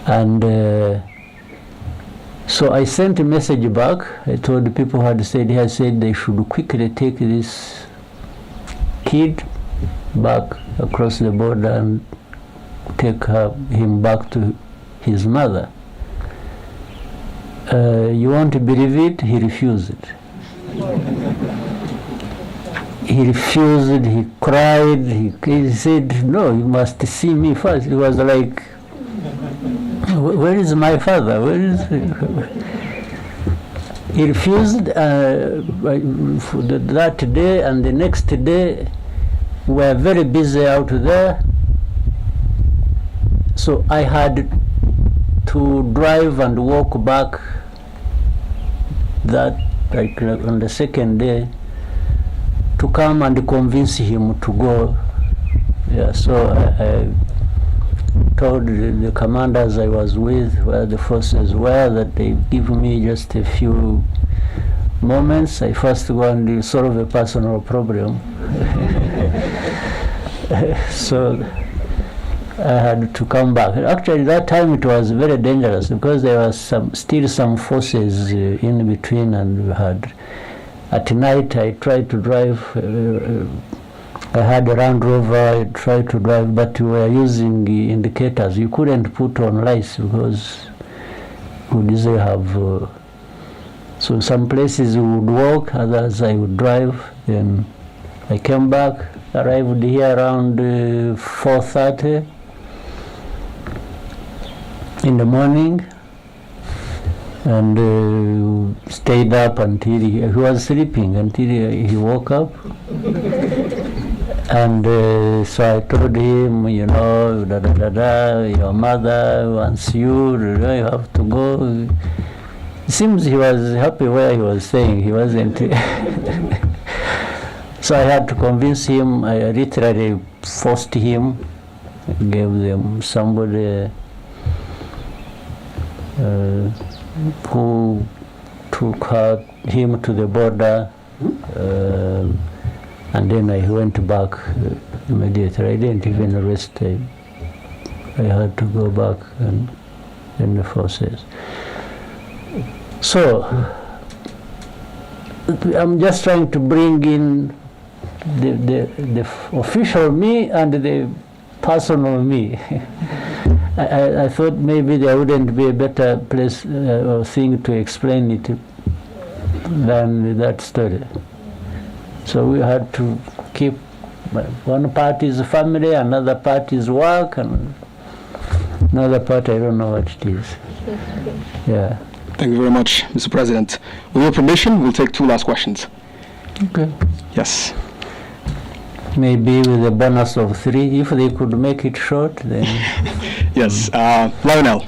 Speaker 2: And so I sent a message back. I told the people who had stayed here, said they should quickly take this kid back across the border and take him back to his mother. You won't believe it, he refused. He refused, he cried, he said, no, you must see me first. He was like, where is my father? Where is he? He refused that day, and the next day we were very busy out there. So I had to drive and walk back that, like on the second day, to come and convince him to go. Yeah, so I told the commanders I was with, where the forces were, that they give me just a few moments. I first go and solve a personal problem. So I had to come back. Actually, that time it was very dangerous because there was still some forces in between, and we had. At night, I tried to drive. I had a Land Rover. I tried to drive, but we were using indicators. You couldn't put on lights because we didn't have. So some places we would walk, others I would drive. Then I came back, arrived here around 4:30 in the morning, and stayed up until he was sleeping until he woke up. And so I told him, you know, your mother wants you, you have to go. It seems he was happy where he was staying. He wasn't. So I had to convince him. I literally forced him, gave them somebody who took him to the border, and then I went back immediately. I didn't even rest time. I had to go back and in the forces. So I'm just trying to bring in the official me and the personal me. I thought maybe there wouldn't be a better place or thing to explain it than that story. So we had to keep one part is family, another part is work, and another part I don't know what it is. Yeah.
Speaker 1: Thank you very much, Mr. President. With your permission, we'll take 2 last questions.
Speaker 2: Okay.
Speaker 1: Yes.
Speaker 2: Maybe with a bonus of 3, if they could make it short, then.
Speaker 1: Yes. Lionel,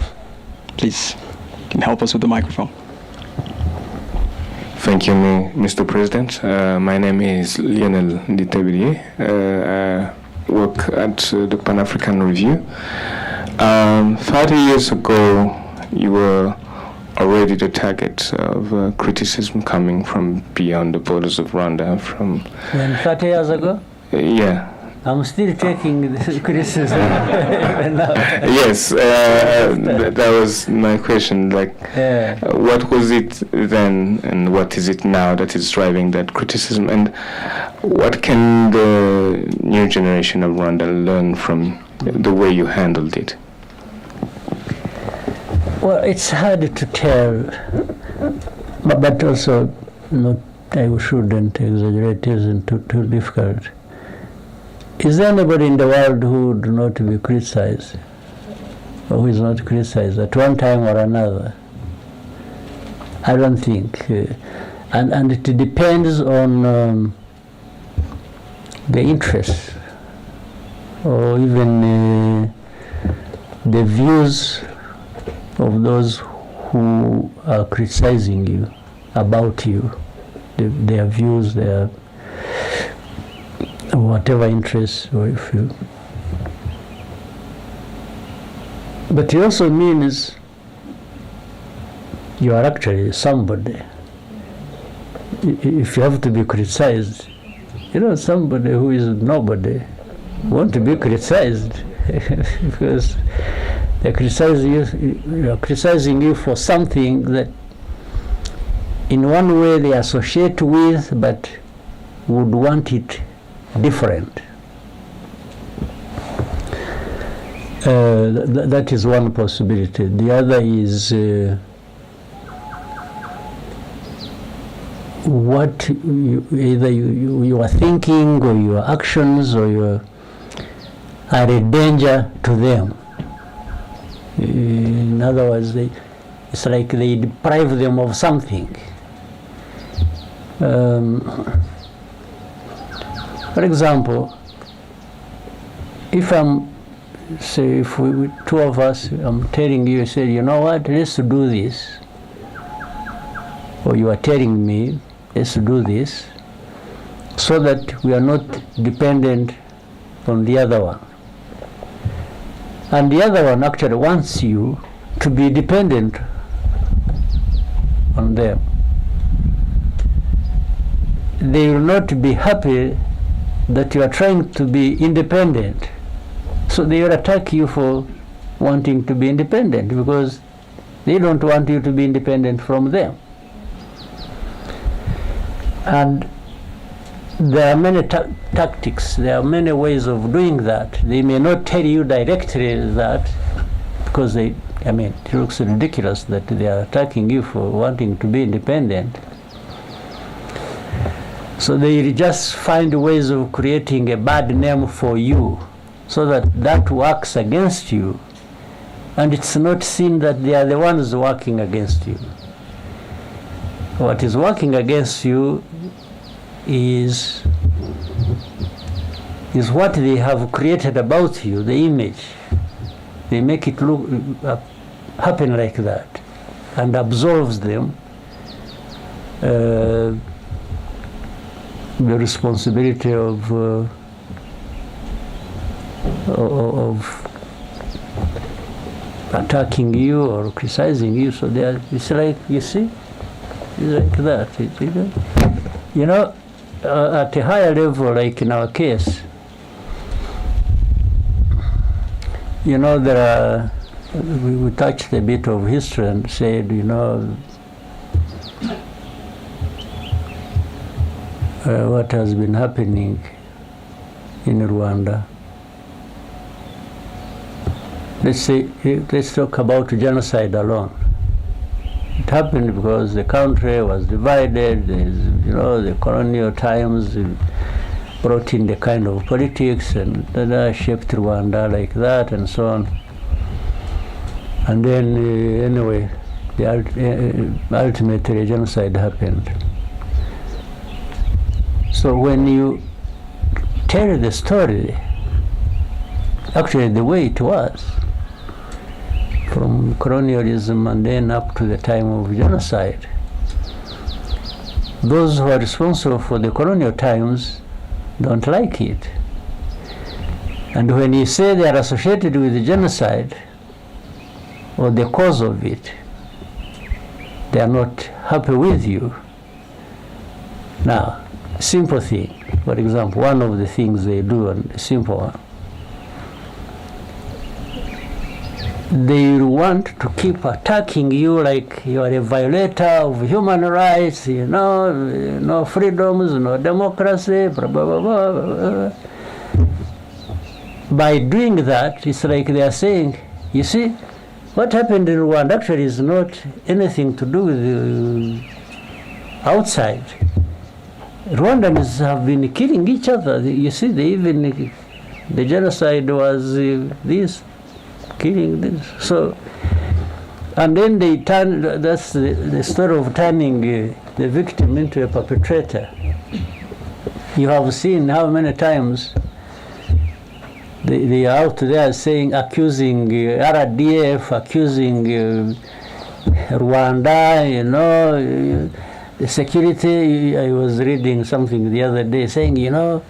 Speaker 1: please, you can help us with the microphone.
Speaker 6: Thank you, Mr. President. My name is Lionel Nditebiri. I work at the Pan-African Review. 30 years ago, you were already the target of criticism coming from beyond the borders of Rwanda. From
Speaker 2: 30 years ago?
Speaker 6: Yeah.
Speaker 2: I'm still taking this criticism.
Speaker 6: Yes, that was my question. Like, what was it then, and what is it now that is driving that criticism, and what can the new generation of Rwanda learn from the way you handled it?
Speaker 2: Well, it's hard to tell, but also not. I shouldn't exaggerate. It isn't too difficult. Is there anybody in the world who would not be criticized, or who is not criticized at one time or another? I don't think. And it depends on the interests, or even the views of those who are criticizing you, about you, their views, their whatever interests, or if you. But it also means you are actually somebody. If you have to be criticized, somebody who is nobody want to be criticized because they're criticizing you for something that in one way they associate with, but would want it different. That is one possibility. The other is what either you are thinking, or your actions, or you are a danger to them. In other words, it's like they deprive them of something. For example, if we two of us, I'm telling you, say, you know what, let's do this. Or you are telling me, let's do this, so that we are not dependent on the other one. And the other one actually wants you to be dependent on them. They will not be happy that you are trying to be independent. So they will attack you for wanting to be independent, because they don't want you to be independent from them. And there are many tactics, there are many ways of doing that. They may not tell you directly that, because it looks ridiculous that they are attacking you for wanting to be independent. So they just find ways of creating a bad name for you, so that works against you, and it's not seen that they are the ones working against you. What is working against you is what they have created about you, the image. They make it look happen like that, and absolves them the responsibility of attacking you or criticizing you. So it's like, you see, like that. You know, at a higher level, like in our case, you know, there are, we touched a bit of history and said, you know, what has been happening in Rwanda. Let's talk about genocide alone. It happened because the country was divided. You know, the colonial times brought in the kind of politics and shaped Rwanda like that and so on. And then anyway, ultimately genocide happened. So when you tell the story, actually the way it was, from colonialism and then up to the time of genocide, those who are responsible for the colonial times don't like it. And when you say they are associated with the genocide or the cause of it, they are not happy with you. Now, simple thing, for example, one of the things they do, and a simple one, they want to keep attacking you like you are a violator of human rights, you know, no freedoms, no democracy, blah, blah, blah, blah. By doing that, it's like they are saying, you see, what happened in Rwanda actually is not anything to do with the outside. Rwandans have been killing each other. You see, the genocide was this. Killing this. So, and then they turn, that's the story of turning the victim into a perpetrator. You have seen how many times they are out there saying, accusing RDF, accusing Rwanda, you know, the security. I was reading something the other day saying, you know,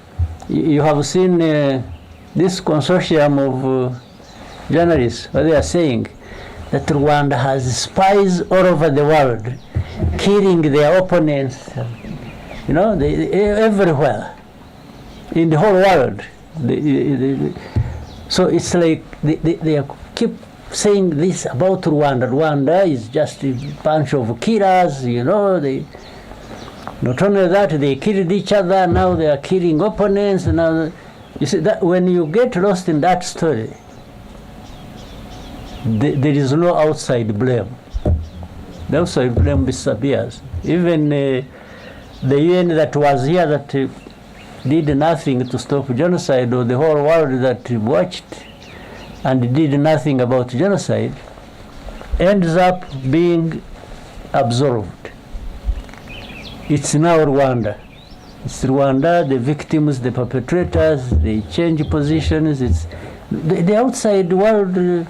Speaker 2: you have seen this consortium of journalists, what they are saying, that Rwanda has spies all over the world, killing their opponents, you know, everywhere, in the whole world. So it's like they keep saying this about Rwanda. Rwanda is just a bunch of killers, you know. Not only that, they killed each other, now they are killing opponents. Now, you see, that when you get lost in that story, there is no outside blame. The outside blame disappears. Even the UN that was here that did nothing to stop genocide, or the whole world that watched and did nothing about genocide, ends up being absolved. It's now Rwanda. It's Rwanda, the victims, the perpetrators, they change positions. It's the outside world.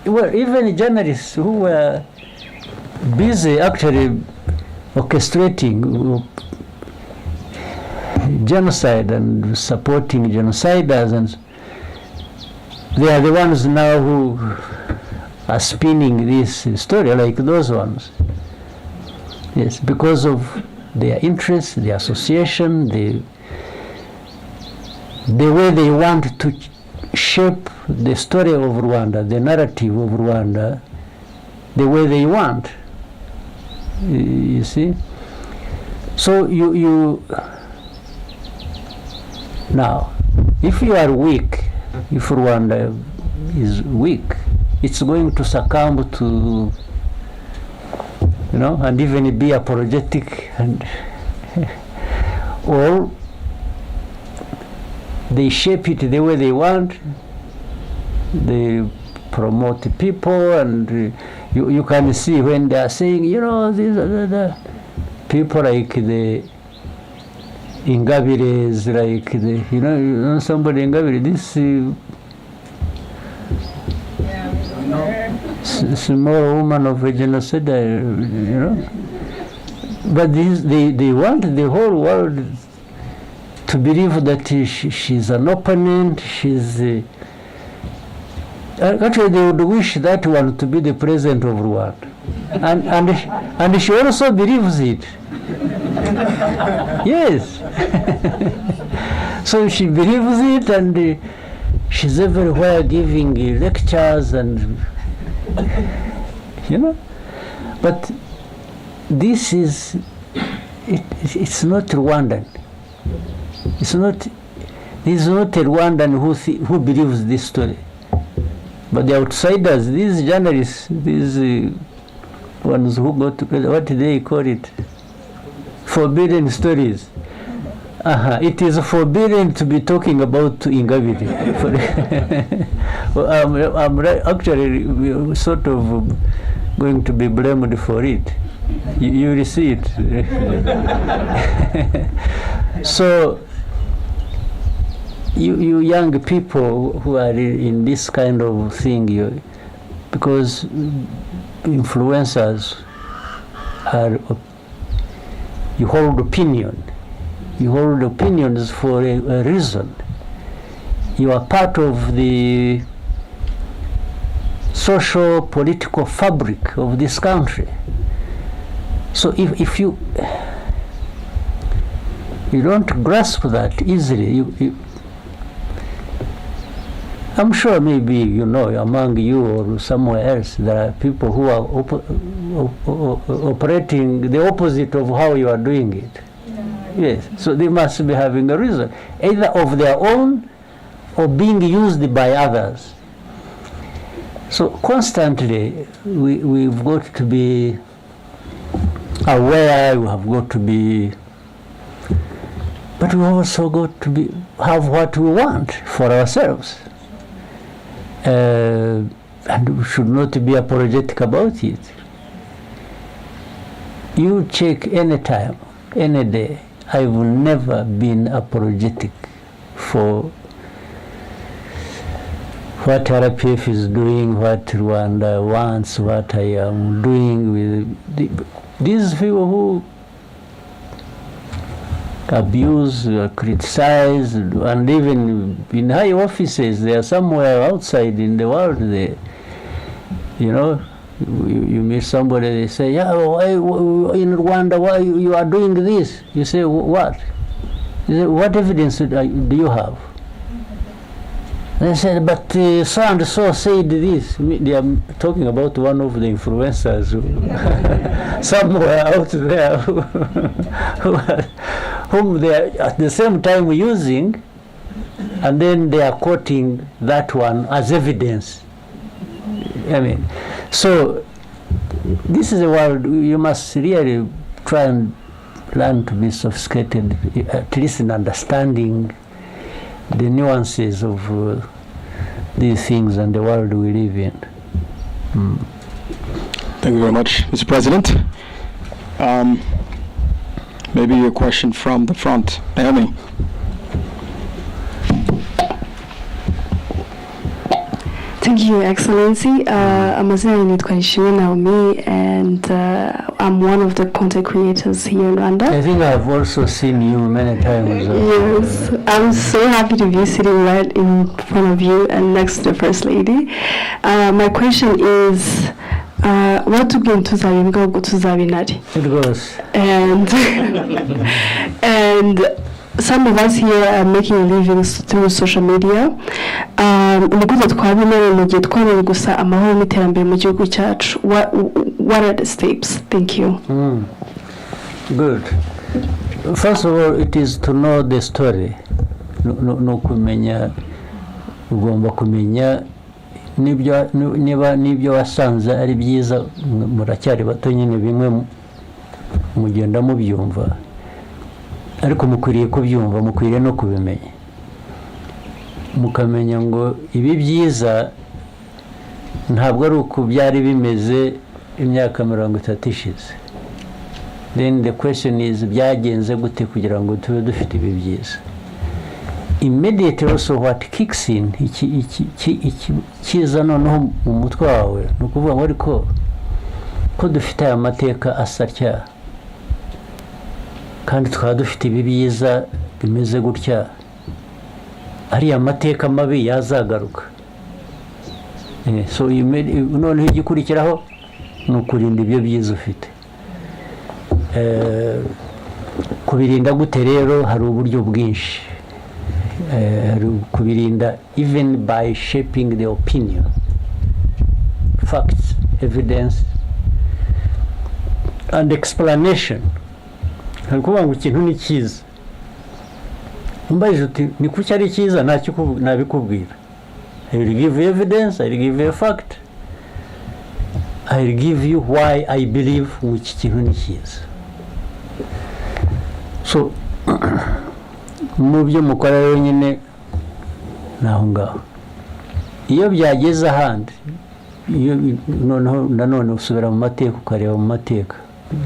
Speaker 2: Well, even journalists who were busy actually orchestrating genocide and supporting genociders, and they are the ones now who are spinning this story like those ones. Yes, because of their interests, their association, the way they want to shape the story of Rwanda, the narrative of Rwanda, the way they want. You see? So you now, if you are weak, if Rwanda is weak, it's going to succumb to, you know, and even be apologetic, and or they shape it the way they want. They promote people, and you can see when they are saying, you know, these are people like the Ingabires, like the, you know somebody Ingabire, this small woman of a genocide, you know. But they want the whole world to believe that she's an opponent, actually they would wish that one to be the president of Rwanda. and she also believes it. Yes. So she believes it, and she's everywhere giving lectures, and but this is it's not Rwandan. This is not a Rwandan who believes this story. But the outsiders, these journalists, these ones who go together, what do they call it? Forbidden stories. It is forbidden to be talking about Ingabire. I'm actually sort of going to be blamed for it. You will see it. So, you young people who are in this kind of thing, because influencers you hold opinion. You hold opinions for a reason. You are part of the social political fabric of this country. So if you don't grasp that easily, I'm sure maybe among you or somewhere else there are people who are operating the opposite of how you are doing it. Yes, so they must be having a reason, either of their own or being used by others. So constantly we've got to be aware, we have got to be, but we also got to have what we want for ourselves. And we should not be apologetic about it. You check any time, any day, I've never been apologetic for what RPF is doing, what Rwanda wants, what I am doing with these people who abuse, criticize, and even in high offices. They are somewhere outside in the world. You meet somebody, they say, why in Rwanda, why you are doing this? You say, what? You say, what evidence do you have? They said, but so and so said this. They are talking about one of the influencers somewhere out there whom they are at the same time using, and then they are quoting that one as evidence. So this is a world you must really try and learn to be sophisticated, at least in understanding the nuances of these things and the world we live in.
Speaker 1: Thank you very much, Mr. President. Maybe a question from the front. Naomi.
Speaker 7: Thank you, Your Excellency. Amazina nitwa Nishimwe Naomi, and I'm one of the content creators here in Rwanda.
Speaker 2: I think I've also seen you many times.
Speaker 7: Yes, I'm so happy to be sitting right in front of you and next to the First Lady. My question is, what tugenda tuzabivuga ngo tuzabinari?
Speaker 2: It goes.
Speaker 7: And some of us here are making livings through social media. Nigute twabimenya mu gihe twari gusa amahoro n'iterambere mu gihugu cyacu. What are the steps? Thank you.
Speaker 2: Good. First of all, it is to know the story. No kumenya, ugomba kumenya nibyo wasanze ari byiza, muracyari bato nyine bimwe mugenda mubyumva, ariko mukwiriye kubyumva, mukwiriye no kubimenya, mukamenya ngo ibi byiza ntabwo ari uko byari bimeze imyaka 30 ishize. Then the question is, byagenze gute kugira ngo tube dufite ibi byiza? Immediately also what kicks in, kiza noneho mu mutwe wawe, ni ukuvuga ngo ariko ko dufite aya mateka asatya, kandi tukaba dufite ibi byiza bimeze gutya, ariya mateka mabi yazagaruka. So noneho igikurikiraho ni ukurinda ibyo byiza ufite. Kubirinda gute rero hari uburyo bwinshi. Kubirinda even by shaping the opinion, facts, evidence and explanation. Hari kuvuga ngo ikintu ni cyiza, umbaje uti ni kuki ari cyiza, nabikubwira. I will give you evidence, I will give you a fact, I will give you why I believe iki kintu ni cyiza. So mu byo mukora rero nyine naho ngaho, iyo byageze ahandi, iyo noneho nanone usubira mu mateka ukareba mu mateka,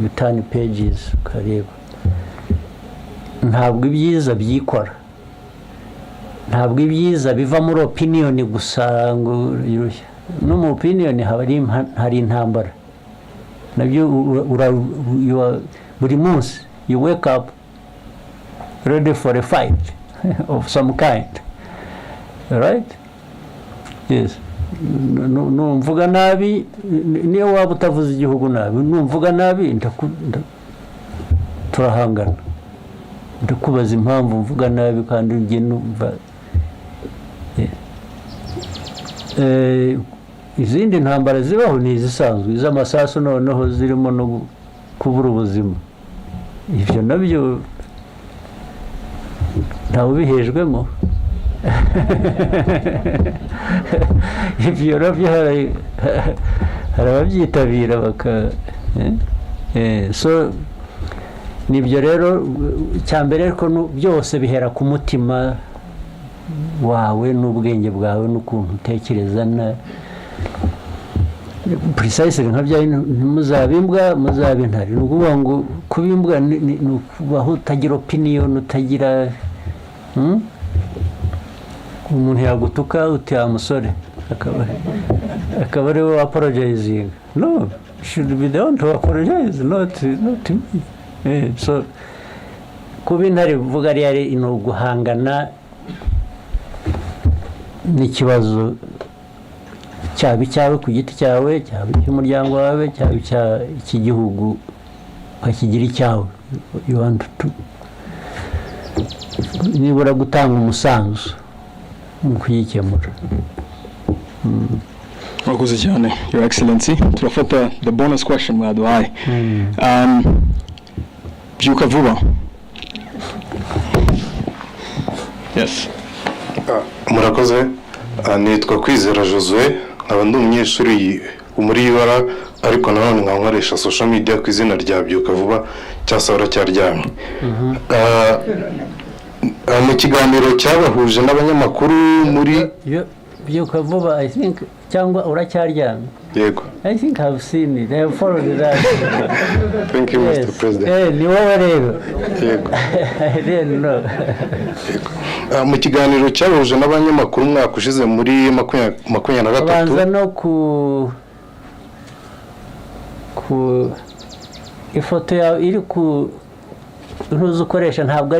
Speaker 2: you turn pages ukareba. Ntabwo ibyiza byikora, ntabwo ibyiza biva muri opinion gusa ngo irushya. No mu opinion hari intambara nabyo. Buri munsi you wake up ready for a fight of some kind, right? Yes. Numvuga nabi, niyo waba utavuze igihugu nabi, numvuga nabi turahangana. Ndakubaza impamvu mvuga nabi kandi ngiye numva. Izindi ntambara zibaho ni izisanzwe, iz'amasasu noneho zirimo no kubura ubuzima. Ibyo nabyo ntawe ubihejwemo. Ibyo nabyo hari ababyitabira baka. So nibyo rero cyambere ko byose bihera ku mutima wawe n'ubwenge bwawe n'ukuntu utekereza na precisely nka bya muzabimbwa muzabintari. Ni ukuvuga ngo kubimbwa ni ukubaho utagira opinion, utagira umuntu yagutuka uti amusore akaba ari we apologizing. No, should be the one to apologize, not me. So kuba intare vuga ari no guhangana n'ikibazo cyaba icyawe ku giti cyawe, cyaba cy'umuryango wawe, cyaba cy'igihugu ukakigira icyawe. You want to nibura gutanga umusanzu mu kuyikemura.
Speaker 1: Murakoze cyane, Your Excellency. Turafata the bonus question mwaduhaye. Byuka vuba. Yes.
Speaker 8: Murakoze. Nitwa Kwizera Josue, nkaba ndi umunyeshuri muri ibara, ariko nanone nkankoresha social media ku izina rya Byuka vuba cyasabura cyaryamye. Mu kiganiro cyabahuje n'abanyamakuru muri
Speaker 2: Byuka vuba, I think cyangwa uracyaryamye.
Speaker 8: Yego.
Speaker 2: I think I've seen it. I have followed that.
Speaker 8: Thank you, Mr. President.
Speaker 2: Ni wowe rero.
Speaker 8: Yego.
Speaker 2: I didn't know.
Speaker 8: Mu kiganiro cyabahuje n'abanyamakuru mwaka ushize muri 2023.
Speaker 2: Banza no ku ifoto yawe iri ku ntuzi ukoresha, ntabwo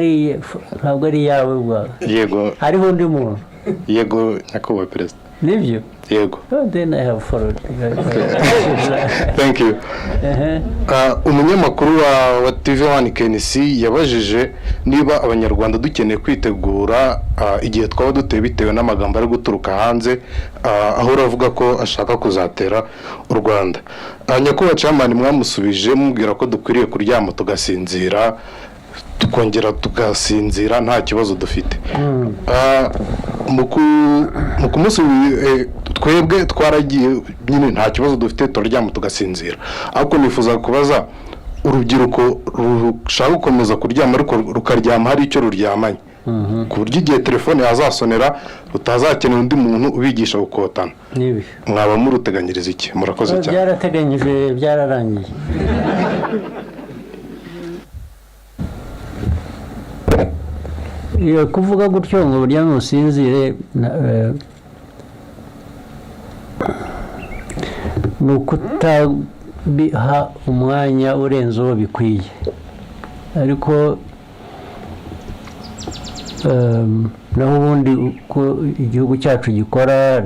Speaker 2: ari yawe bwawe.
Speaker 8: Yego.
Speaker 2: Hariho undi muntu.
Speaker 8: Yego, nyakubahwa Perezida.
Speaker 2: Nibyo?
Speaker 8: Yego.
Speaker 2: Oh, then I have followed.
Speaker 8: Thank you. Umunyamakuru wa TV1 KNC yabajije niba abanyarwanda dukeneye kwitegura igihe twaba duteye bitewe n'amagambo ari guturuka hanze, aho uravuga ko ashaka kuzatera u Rwanda. Nyakubahwa Chairman mwamusubije mubwira ko dukwiriye kuryama tugasinzira, tukongera tugasinzira nta kibazo dufite. Mu kumusubiza twebwe twaragiye nyine nta kibazo dufite, turaryama tugasinzira. Ariko nifuza kubaza urubyiruko rushaka gukomeza kuryama ariko rukaryama hari icyo ruryamanye, ku buryo igihe telefone yazasonera rutazakenera undi muntu ubigisha gukotana. Mwaba muruteganyiriza iki? Murakoze cyane.
Speaker 2: Byarateganyijwe, byararangiye. Iyo kuvuga gutyo ngo burya musinzire ni ukutabiha umwanya urenze uwo bikwiye. Ariko naho ubundi uko igihugu cyacu gikora,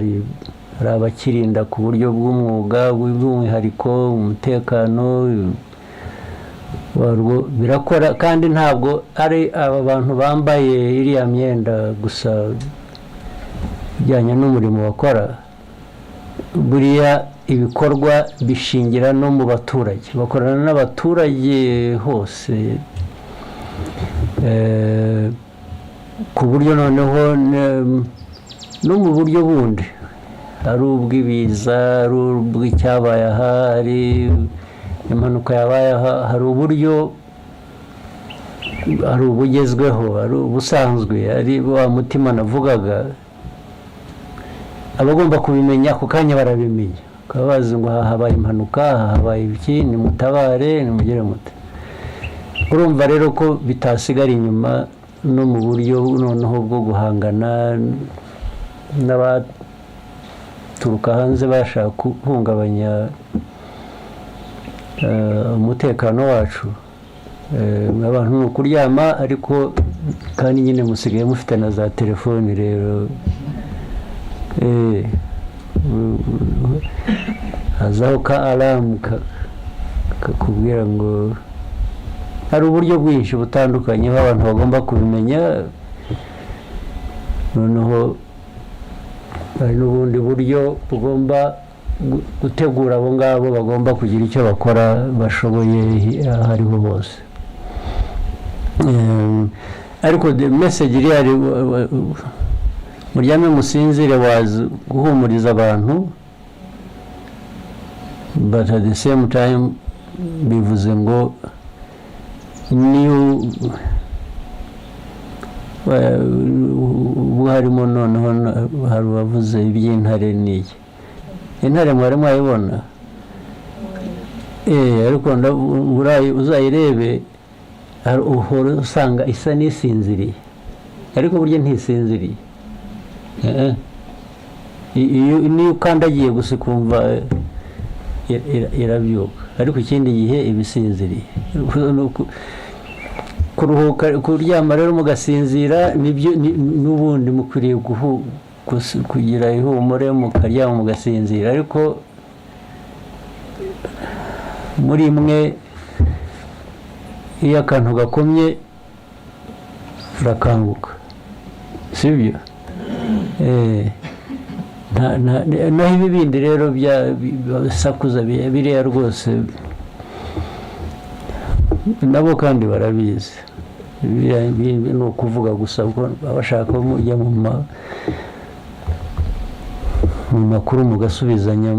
Speaker 2: hari abakirinda ku buryo bw'umwuga bw'umwihariko umutekano warwo birakora kandi ntabwo ari aba bantu bambaye iriya myenda gusa bijyanye n'umurimo bakora buriya ibikorwa bishingira no mu baturage bakorana n'abaturage hose ku buryo noneho no mu buryo bundi hari ubw'ibiza hari ubw'icyabaye aha hari impanuka yabaye aha hari uburyo hari ubugezweho hari ubusanzwe ari wa mutima navugaga abagomba kubimenya ako kanya barabimenya bakaba bazi ngo aha habaye impanuka aha habaye iki nimutabare nimugire mute urumva rero ko bitasigara inyuma no mu buryo noneho bwo guhangana n'abaturuka hanze bashaka guhungabanya umutekano wacu abantu ni ukuryama ariko kandi nyine musigaye mufite na za telefoni rero hazaho ka alamu kakubwira ngo hari uburyo bwinshi butandukanye aho abantu bagomba kubimenya noneho hari n'ubundi buryo bugomba gutegura abo ngabo bagomba kugira icyo bakora bashoboye aho ariho hose ariko the message iriya muryame musinzire wazi guhumuriza abantu but at the same time bivuze ngo niyo ubu harimo noneho hari uwavuze iby'intare n'iki intare mwari mwayibona ariko uzayirebe uhora usanga isa n'isinziriye ariko burya ntisinziriye niyo ukandagiye gusa ukumva irabyuka ariko ikindi gihe iba isinziriye kuruhuka kuryama rero mugasinzira n'ubundi mukwiriye kugira ihumure mukaryama mugasinzira ariko muri mwe iyo akantu gakomye urakanguka sibyo naho ibi bindi rero bisakuza biriya rwose nabo kandi barabizi ni ukuvuga gusa ko abashaka mujya mu makuru mugasubizanya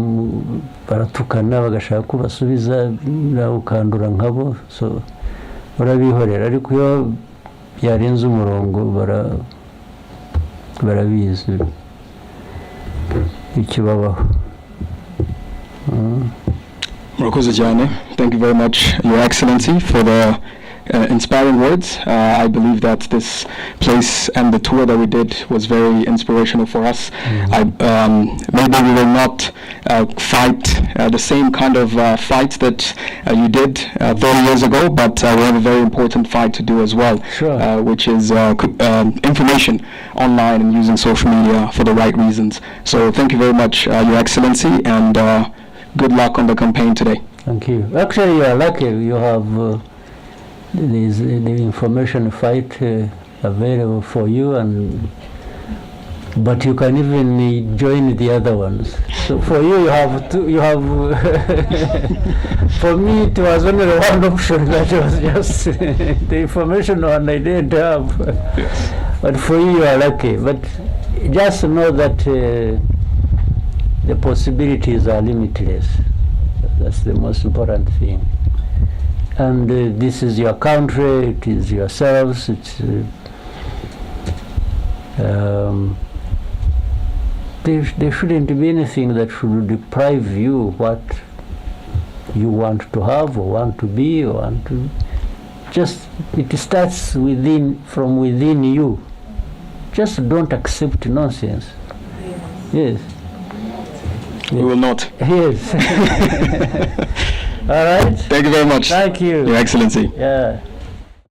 Speaker 2: baratukana bagashaka ko basubiza nawe ukandura nkabo so barabihorera ariko iyo byarenze umurongo barabizi ikibabaho.
Speaker 1: Murakoze cyane. Thank you very much, Your Excellency, for the inspiring words. I believe that this place and the tour that we did was very inspirational for us. Maybe we will not fight the same kind of fight that you did 30 years ago, but we have a very important fight to do as well,
Speaker 2: Sure.
Speaker 1: which is information online and using social media for the right reasons. So thank you very much, Your Excellency, and good luck on the campaign today.
Speaker 2: Thank you. Actually, you are lucky. You have the information fight available for you, but you can even join the other ones. So for you, you have. For me, it was only one option. That was just the information one I didn't have.
Speaker 1: Yes.
Speaker 2: But for you, you are lucky. But just know that the possibilities are limitless. That's the most important thing. And this is your country, it is yourselves, it's there shouldn't be anything that should deprive you what you want to have or want to be or want to. Just it starts from within you. Just don't accept nonsense. Yes.
Speaker 1: We will not.
Speaker 2: Yes. All right.
Speaker 1: Thank you very much.
Speaker 2: Thank you.
Speaker 1: Your Excellency.
Speaker 2: Yeah.